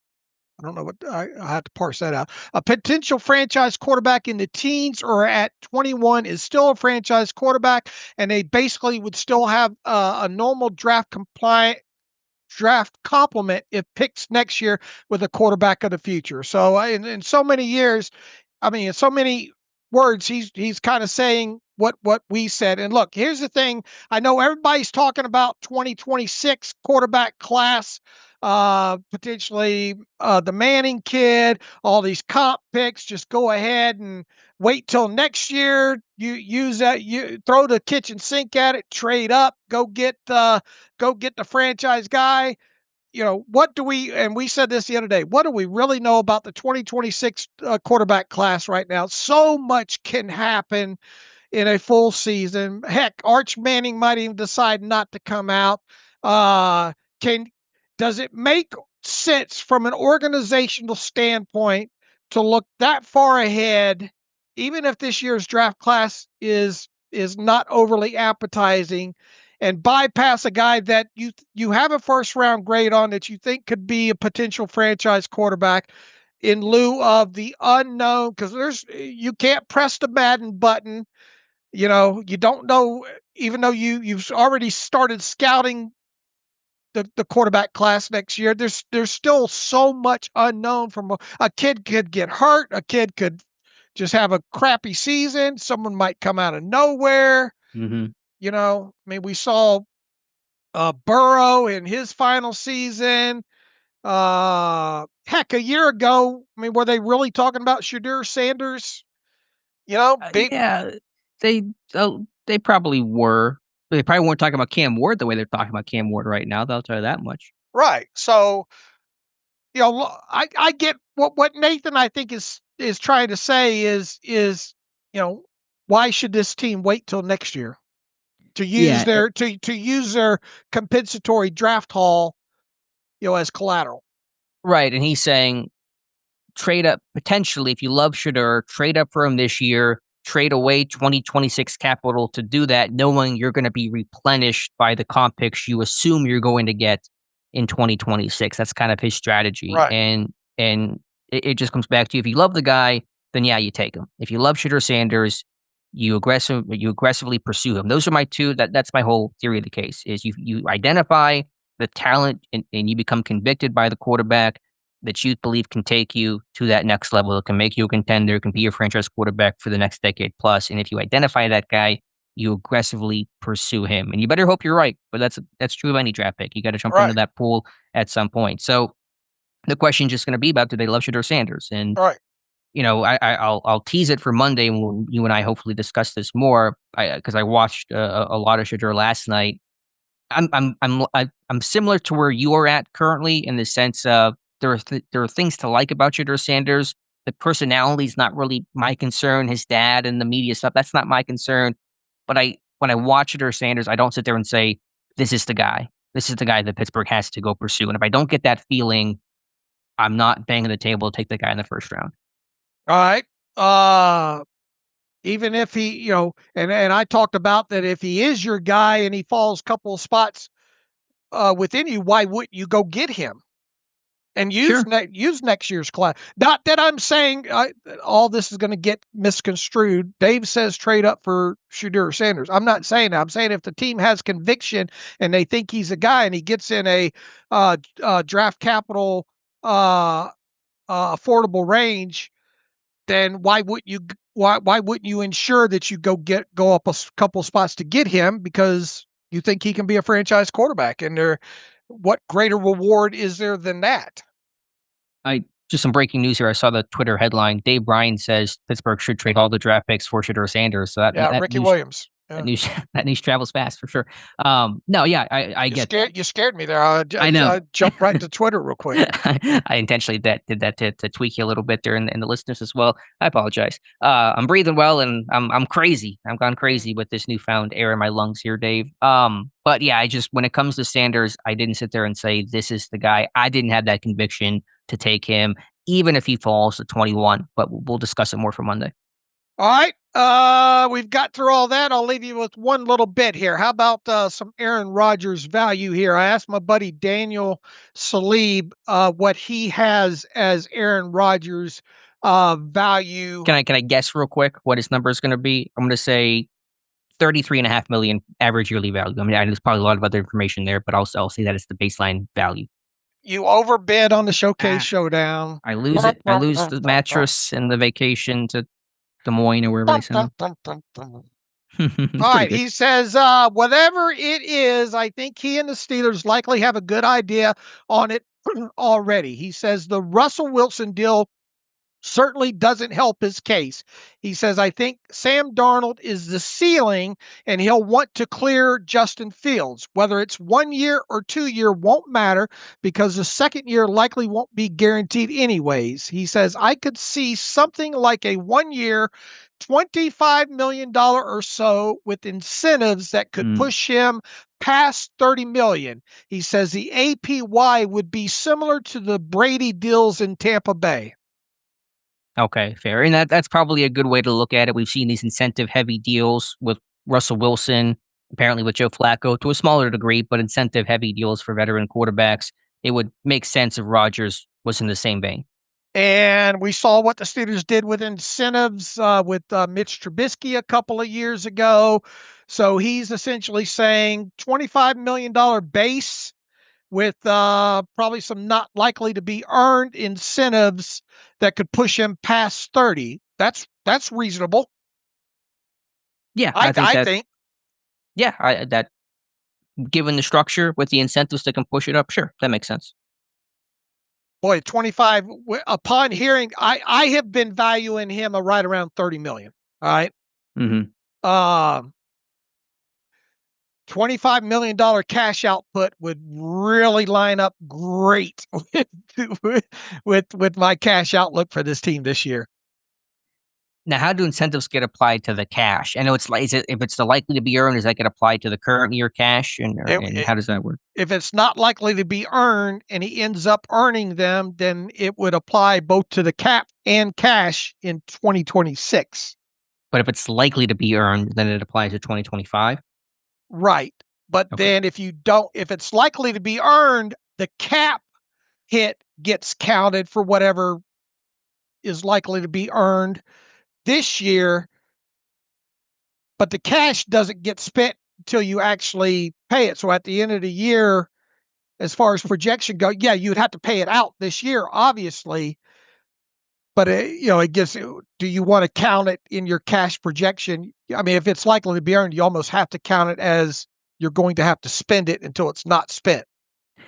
I don't know what I have to parse that out. A potential franchise quarterback in the teens or at 21 is still a franchise quarterback, and they basically would still have a normal draft complement if picks next year with a quarterback of the future. So in so many years, I mean, in so many words, he's kind of saying what we said. And look, here's the thing. I know everybody's talking about 2026 quarterback class, potentially the Manning kid, all these comp picks. Just go ahead and wait till next year. You use that. You throw the kitchen sink at it. Trade up. Go get the franchise guy. What do we, and we said this the other day, what do we really know about the 2026 quarterback class right now? So much can happen in a full season. Heck, Arch Manning might even decide not to come out. Can Does it make sense from an organizational standpoint to look that far ahead, even if this year's draft class is not overly appetizing, and bypass a guy that you have a first round grade on that you think could be a potential franchise quarterback in lieu of the unknown? Because you can't press the Madden button. You don't know, even though you've already started scouting the quarterback class next year. There's still so much unknown. From a kid could get hurt, a kid could just have a crappy season, someone might come out of nowhere. Mm-hmm. I mean, we saw Burrow in his final season. Heck, a year ago, I mean, were they really talking about Shedeur Sanders? Yeah, they probably were. They probably weren't talking about Cam Ward the way they're talking about Cam Ward right now. They'll tell you that much. Right. So, I get what Nathan, I think, is trying to say why should this team wait till next year to use to use their compensatory draft haul, as collateral? Right, and he's saying trade up potentially if you love Shedeur, trade up for him this year, trade away 2026 capital to do that, knowing you're going to be replenished by the comp picks you assume you're going to get in 2026. That's kind of his strategy. Right. And it just comes back to, if you love the guy, then yeah, you take him. If you love Shedeur Sanders, you aggressively pursue him. Those are my two. That's my whole theory of the case, is you identify the talent and you become convicted by the quarterback that you believe can take you to that next level, can make you a contender, can be your franchise quarterback for the next decade plus. And if you identify that guy, you aggressively pursue him. And you better hope you're right, but that's true of any draft pick. You got to jump into that pool at some point. So the question is just going to be about, do they love Shedeur Sanders? And I'll tease it for Monday when you and I hopefully discuss this more, because I watched a lot of Shedeur last night. I'm similar to where you are at currently, in the sense of there are things to like about Shedeur Sanders. The personality is not really my concern. His dad and the media stuff, that's not my concern. But when I watch Shedeur Sanders, I don't sit there and say, this is the guy. This is the guy that Pittsburgh has to go pursue. And if I don't get that feeling, I'm not banging the table to take the guy in the first round. All right. Even if he, and I talked about that, if he is your guy and he falls a couple of spots within you, why wouldn't you go get him and use next year's class? Not that I'm saying all this is going to get misconstrued. Dave says trade up for Shedeur Sanders. I'm not saying that. I'm saying if the team has conviction and they think he's a guy and he gets in a draft capital affordable range, then why wouldn't you ensure that you go up a couple spots to get him, because you think he can be a franchise quarterback? And what greater reward is there than that? Just some breaking news here. I saw the Twitter headline. Dave Bryan says Pittsburgh should trade all the draft picks for Shedeur Sanders. So that Ricky Williams. Yeah. That news travels fast for sure. I get that. You scared me there. I know. I jumped right to Twitter real quick. I intentionally did that to tweak you a little bit there, and the listeners as well. I apologize. I'm breathing well, and I'm crazy. I've gone crazy with this newfound air in my lungs here, Dave. But yeah, when it comes to Sanders, I didn't sit there and say this is the guy. I didn't have that conviction to take him, even if he falls to 21. But we'll discuss it more for Monday. All right. We've got through all that. I'll leave you with one little bit here. How about some Aaron Rodgers value here? I asked my buddy Daniel Salib what he has as Aaron Rodgers value. Can I guess real quick what his number is going to be? I'm going to say 33.5 million average yearly value. I mean, there's probably a lot of other information there, but I'll say that it's the baseline value. You overbid on the Showcase Showdown. I lose it. I lose the mattress and the vacation to Des Moines or wherever they send them. All right. He says, whatever it is, I think he and the Steelers likely have a good idea on it already. He says the Russell Wilson deal certainly doesn't help his case. He says, I think Sam Darnold is the ceiling and he'll want to clear Justin Fields. Whether it's 1 year or 2 year won't matter because the second year likely won't be guaranteed anyways. He says, I could see something like a 1 year, $25 million or so with incentives that could push him past $30 million. He says the APY would be similar to the Brady deals in Tampa Bay. Okay, fair. And that's probably a good way to look at it. We've seen these incentive-heavy deals with Russell Wilson, apparently with Joe Flacco, to a smaller degree, but incentive-heavy deals for veteran quarterbacks. It would make sense if Rodgers was in the same vein. And we saw what the Steelers did with incentives with Mitch Trubisky a couple of years ago. So he's essentially saying $25 million base with probably some not likely to be earned incentives that could push him past 30. That's reasonable. Yeah, I think. Yeah, that given the structure with the incentives that can push it up, sure, that makes sense. Boy, 25 upon hearing, I have been valuing him right around 30 million. All right. Mm-hmm. $25 million cash output would really line up great with my cash outlook for this team this year. Now, how do incentives get applied to the cash? I know it's like, if it's the likely to be earned, does that get applied to the current year cash? And how does that work? If it's not likely to be earned and he ends up earning them, then it would apply both to the cap and cash in 2026. But if it's likely to be earned, then it applies to 2025? Right. But then if it's likely to be earned, the cap hit gets counted for whatever is likely to be earned this year, but the cash doesn't get spent until you actually pay it. So at the end of the year, as far as projection go, yeah, you'd have to pay it out this year, obviously. But it gives. Do you want to count it in your cash projection? I mean, if it's likely to be earned, you almost have to count it as you're going to have to spend it until it's not spent.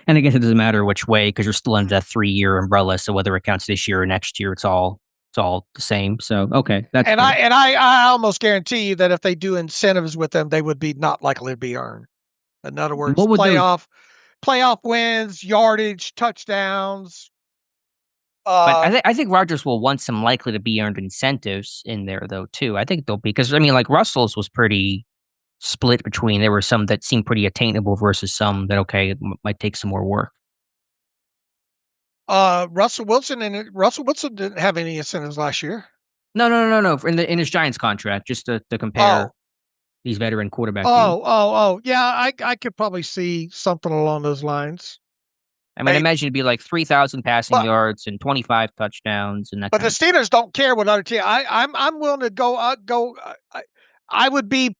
And I guess it doesn't matter which way because you're still under that 3-year umbrella. So whether it counts this year or next year, it's all the same. So okay, that's and I almost guarantee you that if they do incentives with them, they would be not likely to be earned. In other words, playoff wins, yardage, touchdowns. But I think Rodgers will want some likely to be earned incentives in there though too. I think they'll be because I mean like Russell's was pretty split between. There were some that seemed pretty attainable versus some that it might take some more work. Russell Wilson didn't have any incentives last year. No. In his Giants contract, just to compare these veteran quarterbacks. Yeah, I could probably see something along those lines. I mean, I imagine it'd be like 3,000 passing yards and 25 touchdowns and that. But the Steelers don't care what other team. I'm willing to go. I would be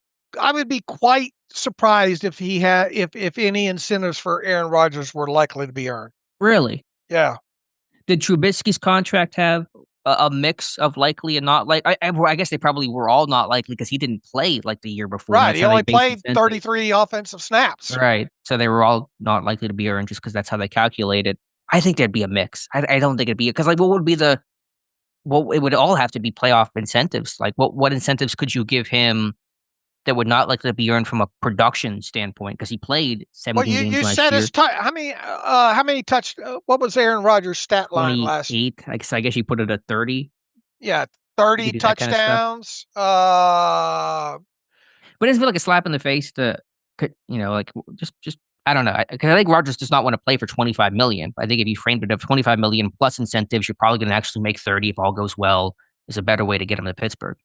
quite surprised if if any incentives for Aaron Rodgers were likely to be earned. Really? Yeah. Did Trubisky's contract have a mix of likely and not likely? I guess they probably were all not likely because he didn't play like the year before. Right. He only played 33 offensive snaps. Right. So they were all not likely to be earned just because that's how they calculated. I think there'd be a mix. I don't think it'd be because what would be it would all have to be playoff incentives. Like what incentives could you give him that would not likely be earned from a production standpoint because he played 17 games you last said year. How many what was Aaron Rodgers' stat line last year? 28. I guess you put it at 30. Yeah, 30 touchdowns. But it doesn't feel like a slap in the face to, just I don't know. Because I think Rodgers does not want to play for $25 million. I think if you framed it of $25 million plus incentives, you're probably going to actually make 30 if all goes well. Is a better way to get him to Pittsburgh.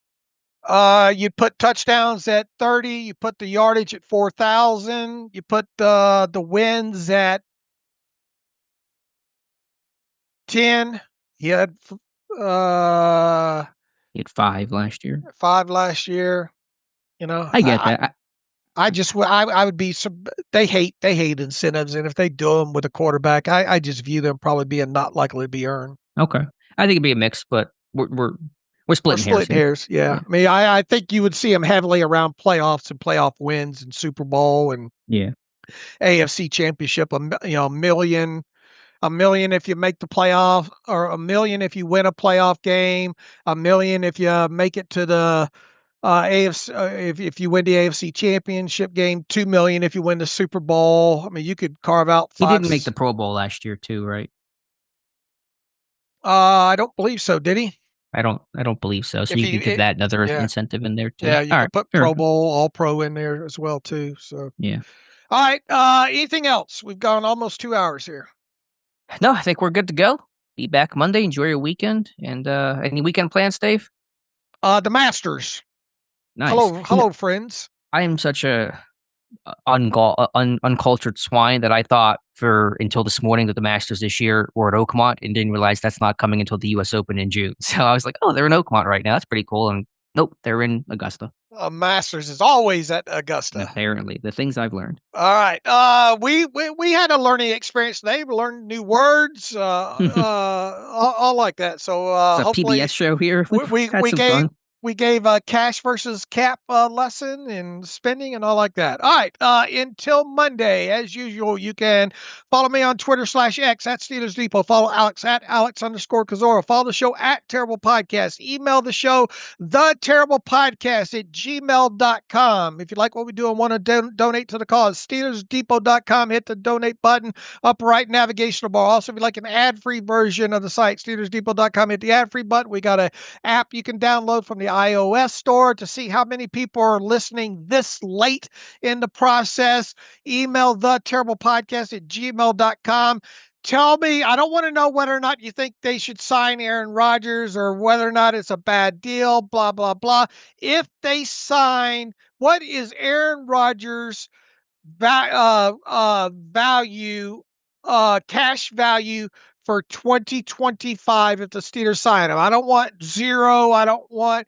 You put touchdowns at 30. You put the yardage at 4,000. You put the wins at 10. He had He had 5 last year. 5 last year. I get that. I would be they hate incentives, and if they do them with a quarterback, I just view them probably being not likely to be earned. Okay, I think it'd be a mix, but we're splitting hairs. Yeah. I mean, I think you would see them heavily around playoffs and playoff wins and Super Bowl and AFC Championship. A million if you make the playoff, or $1 million if you win a playoff game, $1 million if you make it to the AFC. If you win the AFC Championship game, $2 million if you win the Super Bowl. I mean, you could carve out. He didn't make the Pro Bowl last year, too, right? I don't believe so. Did he? I don't believe so. So you could give that another incentive in there too. Yeah, you can put Pro Bowl, All Pro in there as well too. So All right. Anything else? We've gone almost 2 hours here. No, I think we're good to go. Be back Monday. Enjoy your weekend. And any weekend plans, Dave? The Masters. Nice. Hello, friends. I am such a uncultured swine that I thought until this morning that the Masters this year were at Oakmont, and didn't realize that's not coming until the U.S. Open in June. So I was like, oh, they're in Oakmont right now. That's pretty cool. And nope, they're in Augusta. Masters is always at Augusta. Apparently, the things I've learned. All right. We had a learning experience today. We learned new words, all like that. So it's a hopefully PBS show here. We gave a cash versus cap lesson in spending and all like that. All right. Until Monday, as usual, you can follow me on Twitter /X at Steelers Depot. Follow Alex at Alex_Kozora. Follow the show at Terrible Podcast. Email the show, theterriblepodcast@gmail.com. If you like what we do and want to donate to the cause, SteelersDepot.com. Hit the donate button, upper right navigational bar. Also, if you like an ad-free version of the site, SteelersDepot.com. Hit the ad-free button. We got an app you can download from the iOS store to see how many people are listening this late in the process. Email theterriblepodcast@gmail.com. Tell me, I don't want to know whether or not you think they should sign Aaron Rodgers or whether or not it's a bad deal, blah, blah, blah. If they sign, what is Aaron Rodgers' value, cash value for 2025 if the Steelers sign him? I don't want 0. I don't want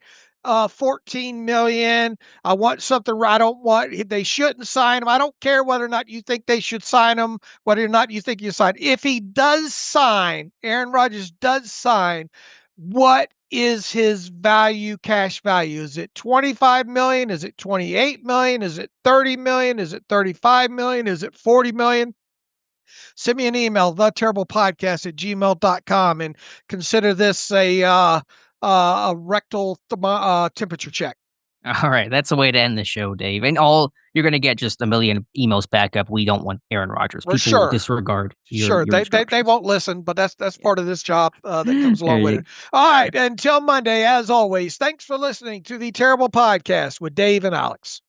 14 million. I want something. I don't want, they shouldn't sign him. I don't care whether or not you think they should sign him, whether or not you think you sign. If he does sign, Aaron Rodgers does sign, what is his value, cash value? Is it 25 million? Is it 28 million? Is it 30 million? Is it 35 million? Is it 40 million? Send me an email, theterriblepodcast@gmail.com, and consider this a rectal temperature check. All right, that's the way to end the show, Dave. And you're going to get just a million emails back up. We don't want Aaron Rodgers. People will disregard. Your they won't listen, but that's part of this job that comes along with it. All right, until Monday, as always, thanks for listening to the Terrible Podcast with Dave and Alex.